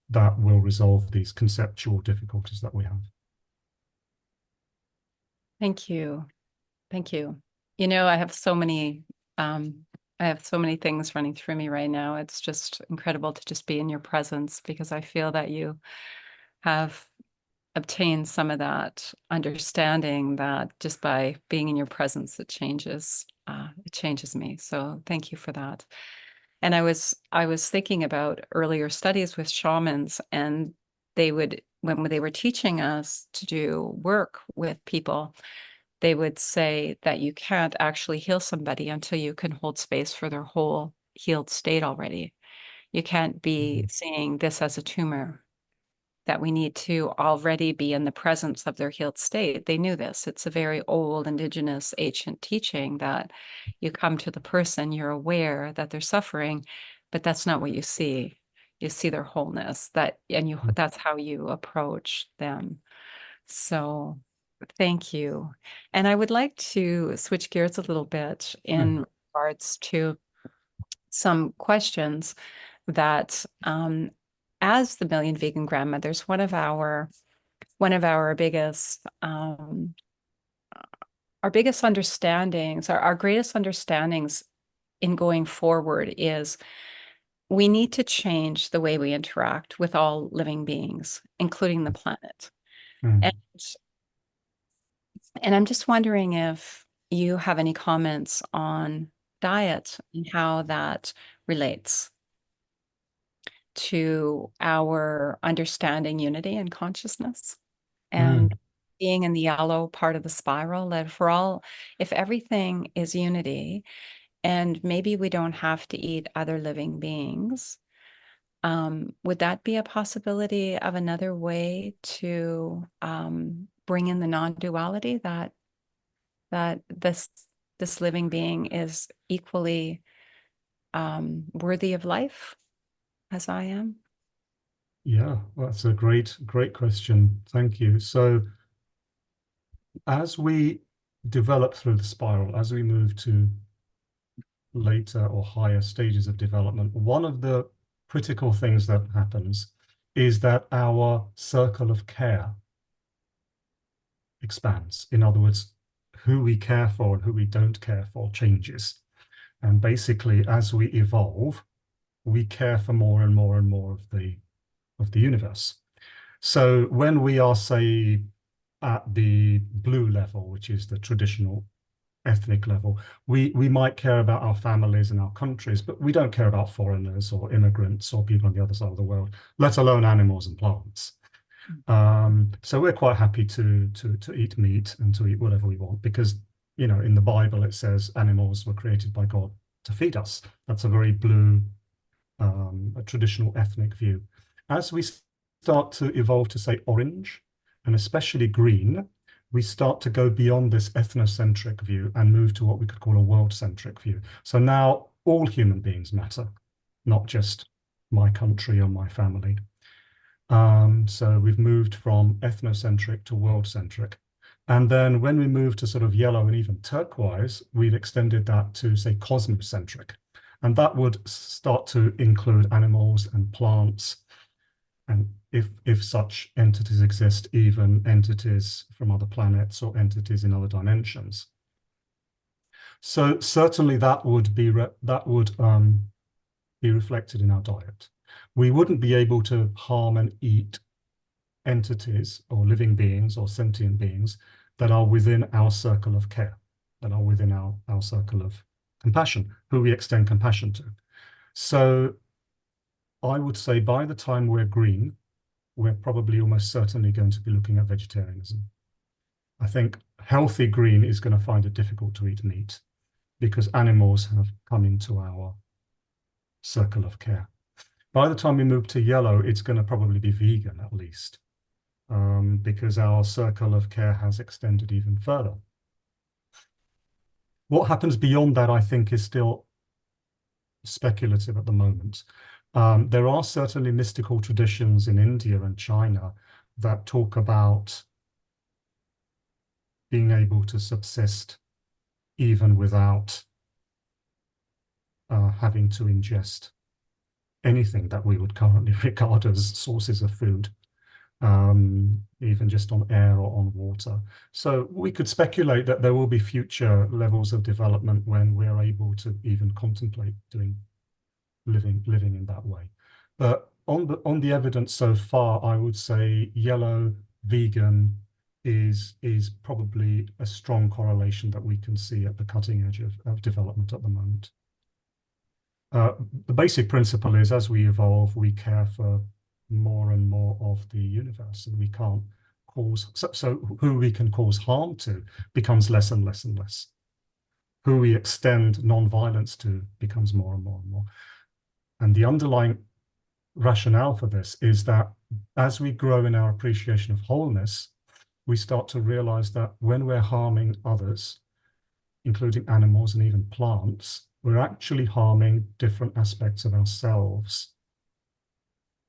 that will resolve these conceptual difficulties that we have.
Thank you. Thank you. You know, I have so many things running through me right now. It's just incredible to just be in your presence, because I feel that you have obtained some of that understanding that just by being in your presence, it changes me. So thank you for that. And I was thinking about earlier studies with shamans, and they would, when they were teaching us to do work with people, they would say that you can't actually heal somebody until you can hold space for their whole healed state already. You can't be seeing this as a tumor, that we need to already be in the presence of their healed state. They knew this. It's a very old, indigenous, ancient teaching that you come to the person, you're aware that they're suffering, but that's not what you see. You see their wholeness, that's how you approach them. So thank you. And I would like to switch gears a little bit in regards to some questions that, as the Million Vegan Grandmothers, one of our biggest understandings, our greatest understandings in going forward is we need to change the way we interact with all living beings, including the planet. And I'm just wondering if you have any comments on diet and how that relates to our understanding unity and consciousness, and being in the yellow part of the spiral, that if everything is unity, and maybe we don't have to eat other living beings, would that be a possibility of another way to bring in the non-duality, that this living being is equally worthy of life as I am?
Yeah, that's a great question. Thank you. So as we develop through the spiral, as we move to later or higher stages of development, one of the critical things that happens is that our circle of care expands. In other words, who we care for and who we don't care for changes. And basically, as we evolve, we care for more and more and more of the universe. So when we are, say, at the blue level, which is the traditional ethnic level, we might care about our families and our countries, but we don't care about foreigners or immigrants or people on the other side of the world, let alone animals and plants. So we're quite happy to eat meat and to eat whatever we want, because, you know, in the Bible it says animals were created by God to feed us. That's a very blue, a traditional ethnic view. As we start to evolve to, say, orange, and especially green, we start to go beyond this ethnocentric view and move to what we could call a world-centric view. So now all human beings matter, not just my country or my family. So we've moved from ethnocentric to world-centric. And then when we move to sort of yellow and even turquoise, we've extended that to, say, cosmocentric. And that would start to include animals and plants, and if such entities exist, even entities from other planets or entities in other dimensions. So certainly that would be reflected in our diet. We wouldn't be able to harm and eat entities or living beings or sentient beings that are within our circle of care, that are within our circle of compassion, who we extend compassion to. So I would say by the time we're green, we're probably almost certainly going to be looking at vegetarianism. I think healthy green is going to find it difficult to eat meat. because animals have come into our circle of care. By the time we move to yellow, it's going to probably be vegan at least, because our circle of care has extended even further. What happens beyond that, I think, is still speculative at the moment. There are certainly mystical traditions in India and China that talk about being able to subsist even without having to ingest anything that we would currently regard as sources of food, even just on air or on water. So we could speculate that there will be future levels of development when we're able to even contemplate living in that way. But on the evidence so far, I would say yellow vegan is probably a strong correlation that we can see at the cutting edge of development at the moment. The basic principle is, as we evolve, we care for more and more of the universe, and we can't cause, so who we can cause harm to becomes less and less and less. Who we extend non-violence to becomes more and more and more. And the underlying rationale for this is that as we grow in our appreciation of wholeness, we start to realize that when we're harming others, including animals and even plants, we're actually harming different aspects of ourselves,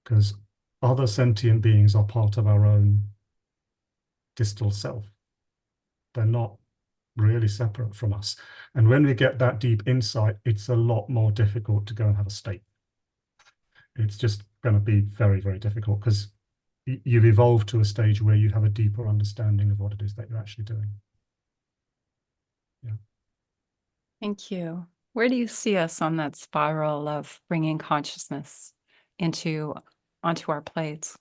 because other sentient beings are part of our own distal self. They're not really separate from us. And when we get that deep insight, it's a lot more difficult to go and have a steak. It's just going to be very, very difficult, because you've evolved to a stage where you have a deeper understanding of what it is that you're actually doing. Yeah.
Thank you. Where do you see us on that spiral of bringing consciousness onto our plates?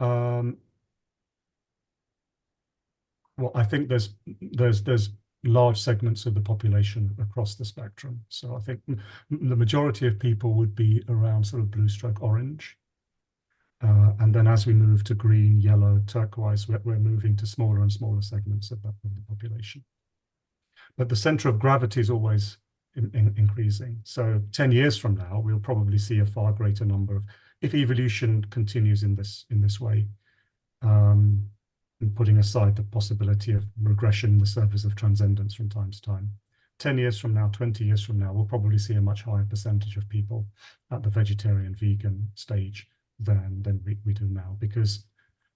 Well, I think there's large segments of the population across the spectrum. So I think the majority of people would be around sort of blue stroke orange. And then as we move to green, yellow, turquoise, we're moving to smaller and smaller segments of the population. But the center of gravity is always increasing. So 10 years from now, we'll probably see a far greater number of, if evolution continues in this way, and putting aside the possibility of regression in the service of transcendence from time to time. 10 years from now, 20 years from now, we'll probably see a much higher percentage of people at the vegetarian, vegan stage than we do now, because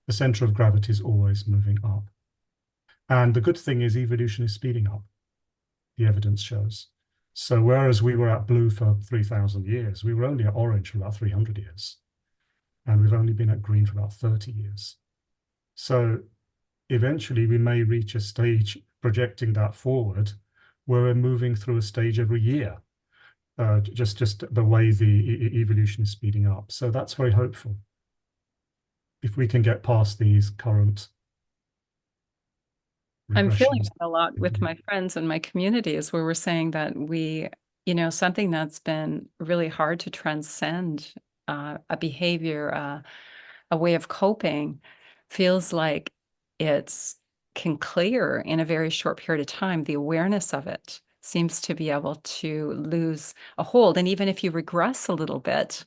the center of gravity is always moving up. And the good thing is evolution is speeding up, the evidence shows. So whereas we were at blue for 3,000 years, we were only at orange for about 300 years. And we've only been at green for about 30 years. So eventually we may reach a stage, projecting that forward, where we're moving through a stage every year, just the way the evolution is speeding up. So that's very hopeful. If we can get past these current
I'm feeling
regressions.
that a lot with my friends and my communities, where we're saying that we, something that's been really hard to transcend, a behavior, a way of coping, feels like can clear in a very short period of time. The awareness of it seems to be able to lose a hold. And even if you regress a little bit,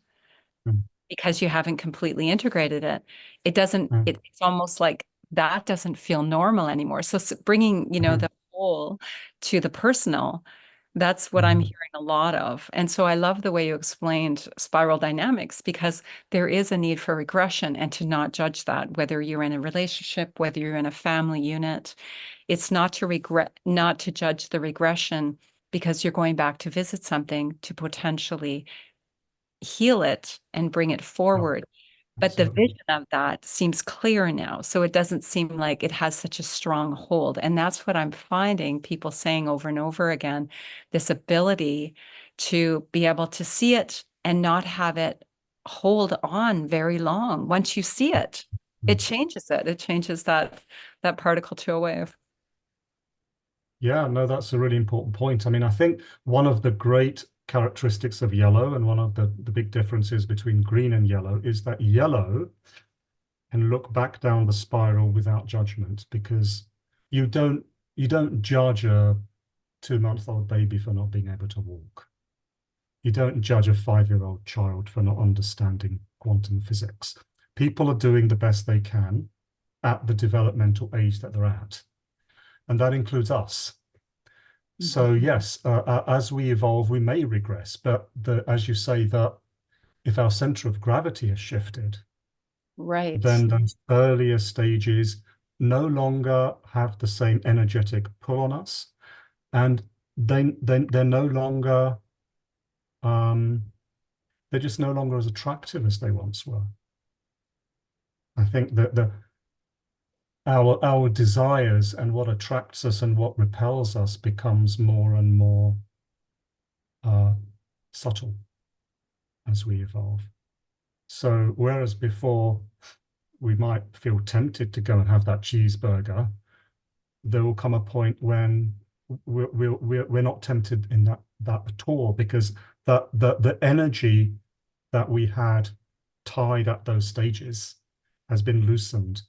because you haven't completely integrated it, it's almost like that doesn't feel normal anymore. So bringing, the whole to the personal, that's what I'm hearing a lot of. And so I love the way you explained spiral dynamics, because there is a need for regression, and to not judge that, whether you're in a relationship, whether you're in a family unit. It's not to judge the regression, because you're going back to visit something to potentially heal it and bring it forward. But the vision of that seems clear now. So it doesn't seem like it has such a strong hold. And that's what I'm finding people saying over and over again, this ability to be able to see it and not have it hold on very long. Once you see it, it changes it. It changes that particle to a wave.
Yeah, no, that's a really important point. I mean, I think one of the great characteristics of yellow, and one of the big differences between green and yellow, is that yellow can look back down the spiral without judgment, because you don't you don't judge a 2-month-old baby for not being able to walk. You don't judge a 5-year-old child for not understanding quantum physics. People are doing the best they can at the developmental age that they're at. And that includes us. So yes, as we evolve, we may regress, but as you say, that if our center of gravity has shifted,
Right.
then those earlier stages no longer have the same energetic pull on us, and then they're no longer they're just no longer as attractive as they once were. I think that our desires and what attracts us and what repels us becomes more and more subtle as we evolve. So whereas before we might feel tempted to go and have that cheeseburger, there will come a point when we're not tempted in that at all, because the energy that we had tied at those stages has been loosened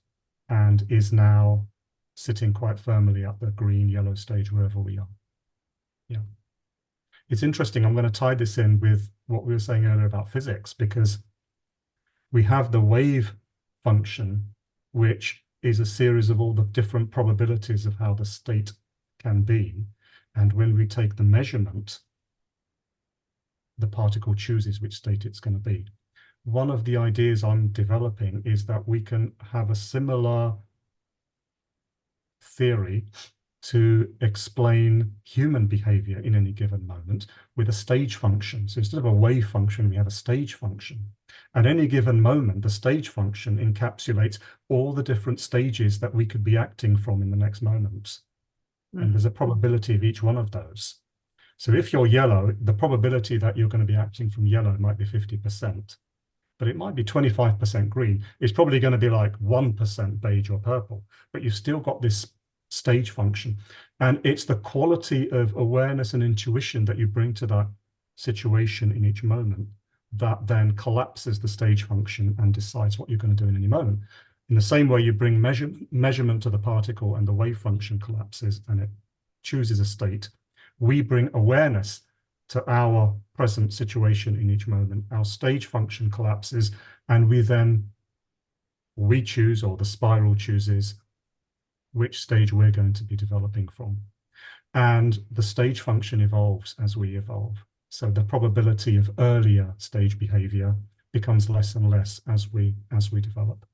and is now sitting quite firmly at the green, yellow stage, wherever we are. Yeah. It's interesting. I'm going to tie this in with what we were saying earlier about physics, because we have the wave function, which is a series of all the different probabilities of how the state can be. And when we take the measurement, the particle chooses which state it's going to be. One of the ideas I'm developing is that we can have a similar theory to explain human behavior in any given moment with a stage function. So instead of a wave function, we have a stage function. At any given moment, the stage function encapsulates all the different stages that we could be acting from in the next moment. And there's a probability of each one of those. So if you're yellow, the probability that you're going to be acting from yellow might be 50%, but it might be 25% green. It's probably going to be like 1% beige or purple, but you've still got this stage function. And it's the quality of awareness and intuition that you bring to that situation in each moment that then collapses the stage function and decides what you're going to do in any moment. In the same way you bring measurement to the particle and the wave function collapses and it chooses a state, we bring awareness to our present situation in each moment. Our stage function collapses and we choose, or the spiral chooses, which stage we're going to be developing from. And the stage function evolves as we evolve. So the probability of earlier stage behavior becomes less and less as we develop.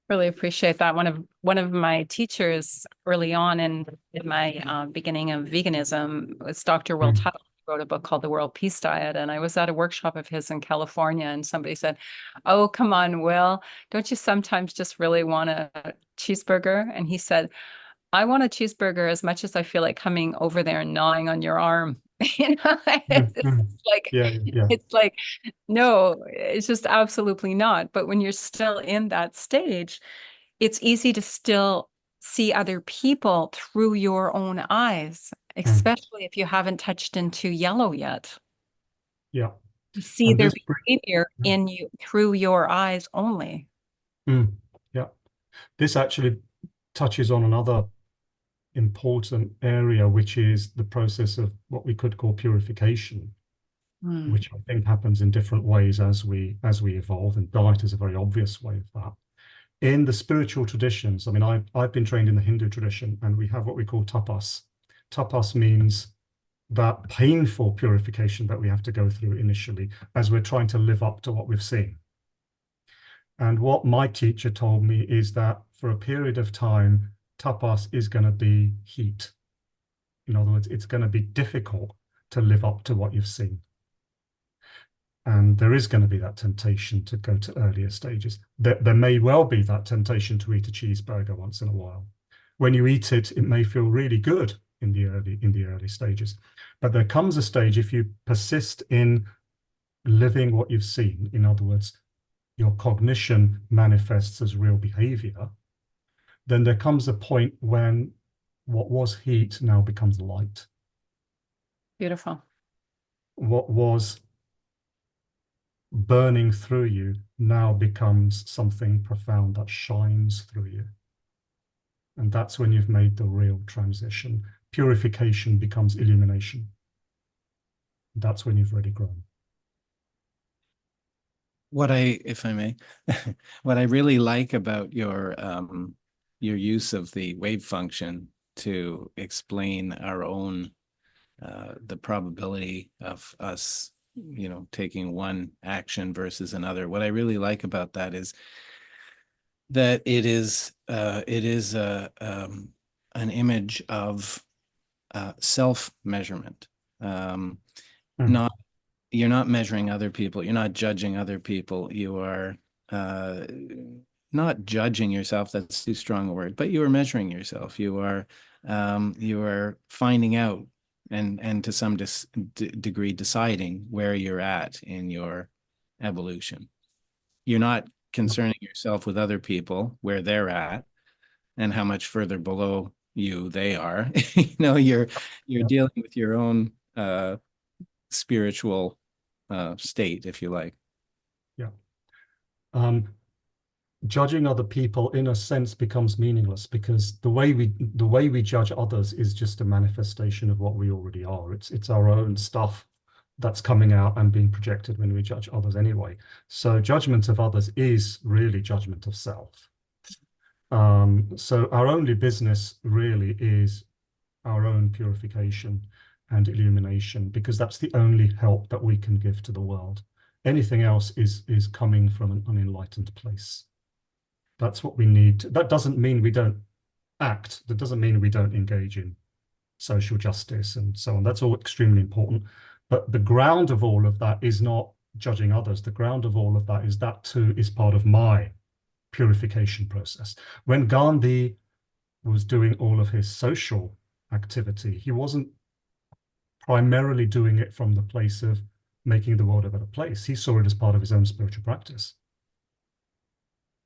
Really appreciate that. One of my teachers early on in my beginning of veganism was Dr. Will Tuttle. He wrote a book called The World Peace Diet. And I was at a workshop of his in California, and somebody said, "Oh, come on, Will, don't you sometimes just really want a cheeseburger?" And he said, "I want a cheeseburger as much as I feel like coming over there and gnawing on your arm." It's like, it's like, no, it's just absolutely not. But when you're still in that stage, it's easy to still see other people through your own eyes, especially if you haven't touched into yellow yet.
Yeah.
To see their behavior in you through your eyes only.
Yeah. This actually touches on another important area, which is the process of what we could call purification, which I think happens in different ways as we evolve, and diet is a very obvious way of that. In the spiritual traditions, I mean, I've been trained in the Hindu tradition, and we have what we call tapas. Tapas means that painful purification that we have to go through initially as we're trying to live up to what we've seen. And what my teacher told me is that for a period of time, tapas is going to be heat. In other words, it's going to be difficult to live up to what you've seen. And there is going to be that temptation to go to earlier stages. There may well be that temptation to eat a cheeseburger once in a while. When you eat it, it may feel really good in the early stages. But there comes a stage, if you persist in living what you've seen, in other words, your cognition manifests as real behavior, then there comes a point when what was heat now becomes light.
Beautiful.
What was burning through you now becomes something profound that shines through you. And that's when you've made the real transition. Purification becomes illumination. That's when you've really grown.
If I may, what I really like about your use of the wave function to explain our own the probability of us, taking one action versus another. What I really like about that is that it is an image of self-measurement. Not You're not measuring other people. You're not judging other people. You are not judging yourself. That's too strong a word, but you are measuring yourself. You are finding out and to some degree deciding where you're at in your evolution. You're not concerning yourself with other people, where they're at and how much further below you they are. You're dealing with your own spiritual state, if you like.
Yeah. Judging other people, in a sense, becomes meaningless, because the way we judge others is just a manifestation of what we already are. It's our own stuff that's coming out and being projected when we judge others anyway. So judgment of others is really judgment of self. So our only business really is our own purification and illumination, because that's the only help that we can give to the world. Anything else is coming from an unenlightened place. That's what we need. That doesn't mean we don't act. That doesn't mean we don't engage in social justice and so on. That's all extremely important. But the ground of all of that is not judging others. The ground of all of that is that too is part of my purification process. When Gandhi was doing all of his social activity, he wasn't primarily doing it from the place of making the world a better place. He saw it as part of his own spiritual practice.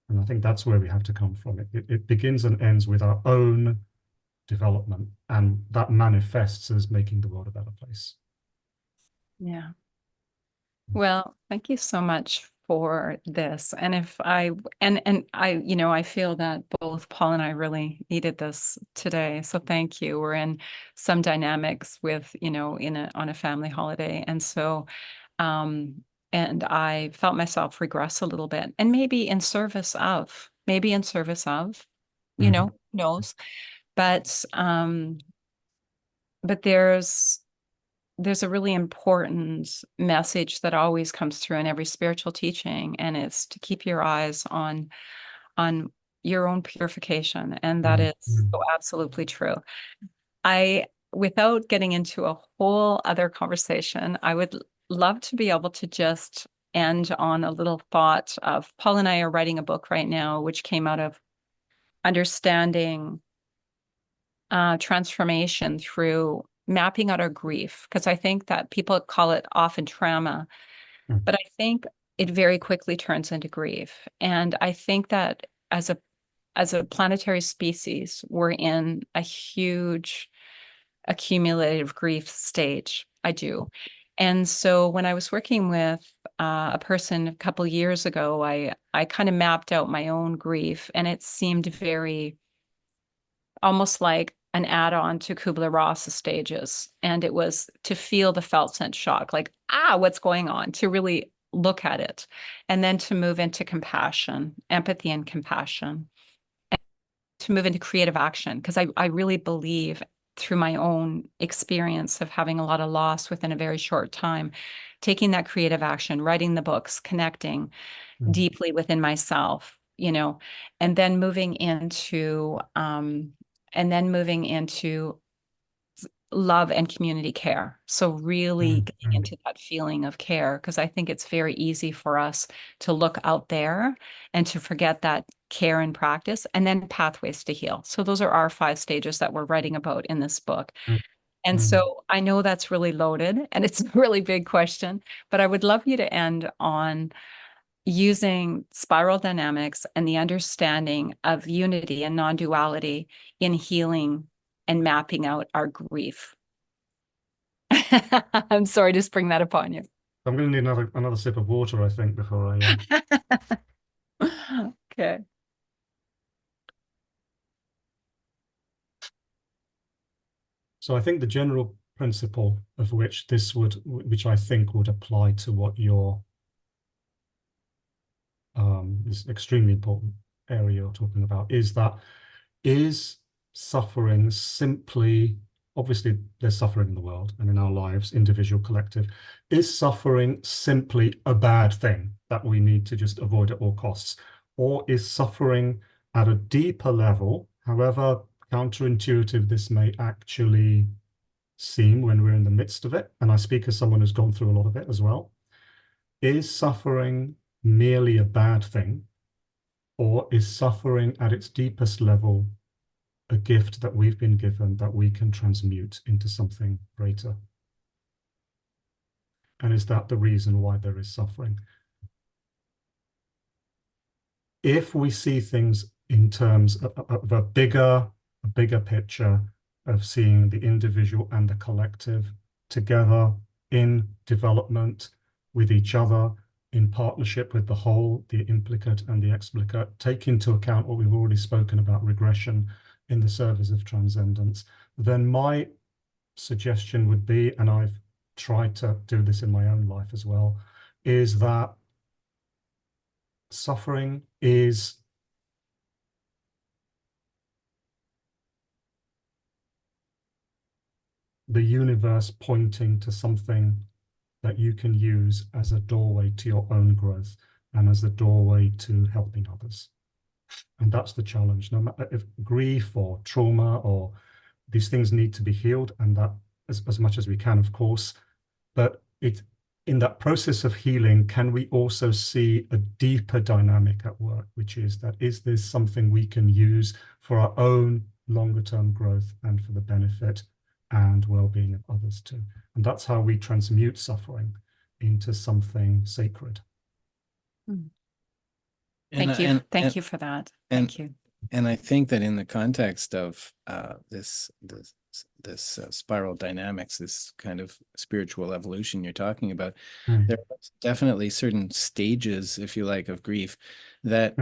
And I think that's where we have to come from. It begins and ends with our own development, and that manifests as making the world a better place.
Yeah. Well, thank you so much for this. And I feel that both Paul and I really needed this today. So thank you. We're in some dynamics with, on a family holiday. And so, and I felt myself regress a little bit, and maybe in service of, who knows, but there's a really important message that always comes through in every spiritual teaching, and it's to keep your eyes on your own purification. And that is so absolutely true. Without getting into a whole other conversation, I would love to be able to just end on a little thought of, Paul and I are writing a book right now, which came out of understanding transformation through mapping out our grief, because I think that people call it often trauma, but I think it very quickly turns into grief. And I think that as a planetary species, we're in a huge accumulative grief stage. I do. And so when I was working with a person a couple years ago, I kind of mapped out my own grief, and it seemed very almost like an add-on to Kubler-Ross's stages. And it was to feel the felt sense shock, like, what's going on, to really look at it, and then to move into compassion, empathy and compassion, and to move into creative action. Because I really believe, through my own experience of having a lot of loss within a very short time, taking that creative action, writing the books, connecting deeply within myself, and then moving into love and community care. So really getting into that feeling of care, because I think it's very easy for us to look out there and to forget that care and practice, and then pathways to heal. So those are our 5 stages that we're writing about in this book. And so I know that's really loaded and it's a really big question, but I would love you to end on using spiral dynamics and the understanding of unity and non-duality in healing and mapping out our grief. I'm sorry to spring that upon you.
I'm going to need another sip of water, I think, before I.
Okay.
So I think the general principle of which which I think would apply to what you're, this extremely important area you're talking about, is suffering simply, obviously there's suffering in the world and in our lives, individual, collective, is suffering simply a bad thing that we need to just avoid at all costs? Or is suffering at a deeper level, however counterintuitive this may actually seem when we're in the midst of it, and I speak as someone who's gone through a lot of it as well, is suffering merely a bad thing, or is suffering at its deepest level a gift that we've been given that we can transmute into something greater? And is that the reason why there is suffering? If we see things in terms of a bigger picture of seeing the individual and the collective together in development with each other, in partnership with the whole, the implicate and the explicate, take into account what we've already spoken about, regression in the service of transcendence, then my suggestion would be, and I've tried to do this in my own life as well, is that suffering is the universe pointing to something that you can use as a doorway to your own growth and as a doorway to helping others. And that's the challenge. No matter if grief or trauma or these things need to be healed, and that as much as we can, of course, but in that process of healing, can we also see a deeper dynamic at work, which is that, is this something we can use for our own longer term growth and for the benefit and well-being of others too? And that's how we transmute suffering into something sacred.
Thank you. Thank you for that. Thank you.
And I think that in the context of this spiral dynamics, this kind of spiritual evolution you're talking about, there are definitely certain stages, if you like, of grief that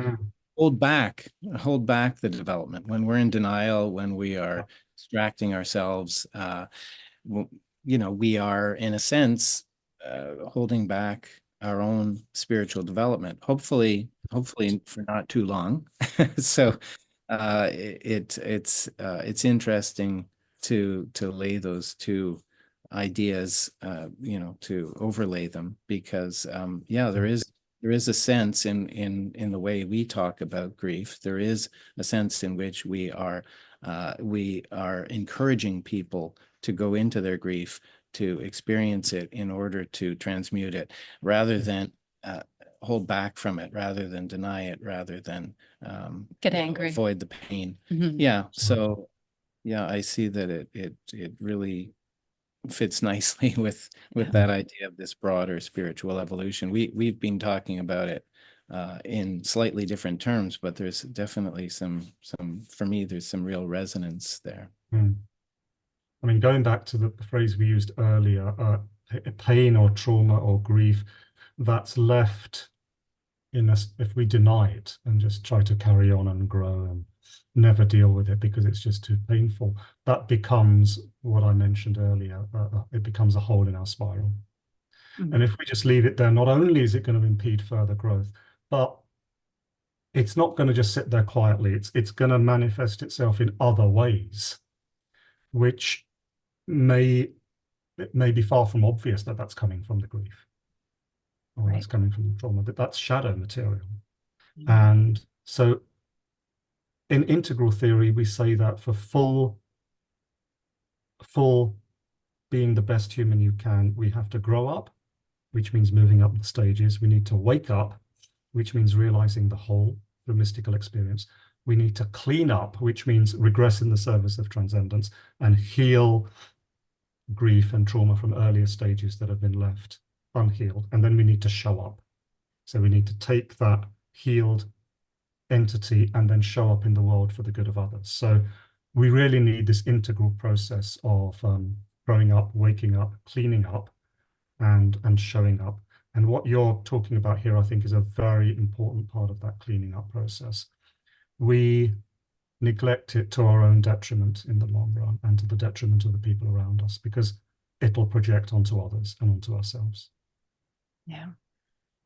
hold back the development. When we're in denial, when we are distracting ourselves, we are, in a sense, holding back our own spiritual development, hopefully for not too long. So it's interesting to lay those two ideas, to overlay them, because there is a sense in the way we talk about grief. There is a sense in which we are encouraging people to go into their grief, to experience it in order to transmute it, rather than hold back from it, rather than deny it, rather than
get angry,
avoid the pain. So I see that it really fits nicely with that idea of this broader spiritual evolution. We've been talking about it in slightly different terms, but there's definitely some for me, there's some real resonance there.
I mean, going back to the phrase we used earlier, pain or trauma or grief that's left in us, if we deny it and just try to carry on and grow and never deal with it because it's just too painful, that becomes what I mentioned earlier. It becomes a hole in our spiral. And if we just leave it there, not only is it going to impede further growth, but it's not going to just sit there quietly. It's going to manifest itself in other ways, which may be far from obvious that that's coming from the grief, or it's coming from the trauma, but that's shadow material. And so in integral theory, we say that for full being the best human you can, we have to grow up, which means moving up the stages. We need to wake up, which means realizing the whole, the mystical experience. We need to clean up, which means regress in the service of transcendence and heal grief and trauma from earlier stages that have been left unhealed. And then we need to show up. So we need to take that healed entity and then show up in the world for the good of others. So we really need this integral process of growing up, waking up, cleaning up, and showing up. And what you're talking about here, I think, is a very important part of that cleaning up process. We neglect it to our own detriment in the long run and to the detriment of the people around us, because it'll project onto others and onto ourselves.
Yeah.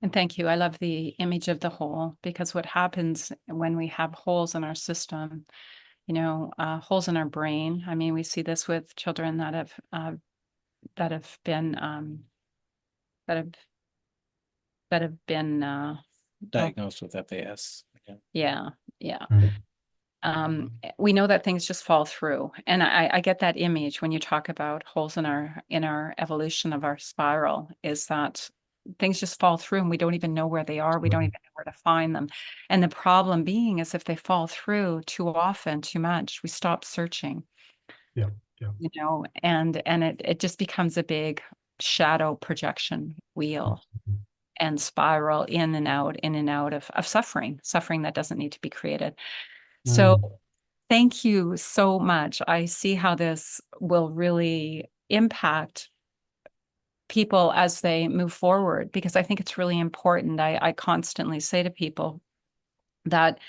And thank you. I love the image of the hole, because what happens when we have holes in our system, holes in our brain. I mean, we see this with children that have been that have been
Diagnosed with FAS.
yeah.
Mm.
We know that things just fall through, and I get that image when you talk about holes in our evolution of our spiral, is that things just fall through and we don't even know where they are. We don't even know where to find them. And the problem being is, if they fall through too often, too much, we stop searching.
Yeah.
And it just becomes a big shadow projection wheel and spiral in and out of suffering that doesn't need to be created. So thank you so much. I see how this will really impact people as they move forward, because I think it's really important. I constantly say to people that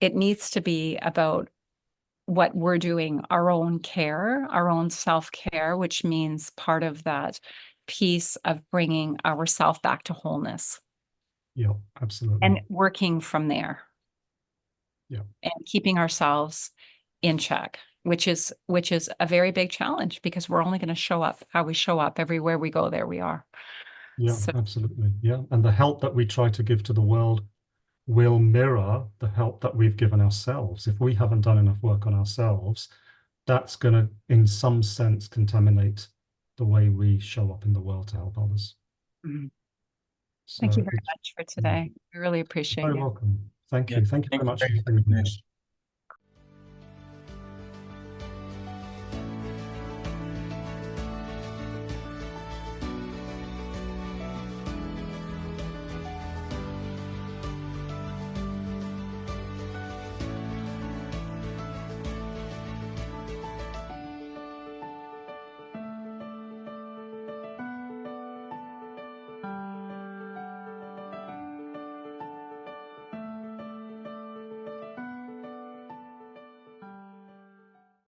it needs to be about what we're doing, our own care, our own self-care, which means part of that piece of bringing ourself back to wholeness.
Yeah, absolutely.
And working from there.
Yeah.
And keeping ourselves in check, which is a very big challenge, because we're only going to show up how we show up. Everywhere we go, there we are.
Yeah, absolutely. Yeah. And the help that we try to give to the world will mirror the help that we've given ourselves. If we haven't done enough work on ourselves, that's going to, in some sense, contaminate the way we show up in the world to help others.
Mm-hmm.
So
thank you very much for today. We really appreciate
you're very
you.
welcome. Thank
Yeah,
you. Thank you very much for
very
being here.
much.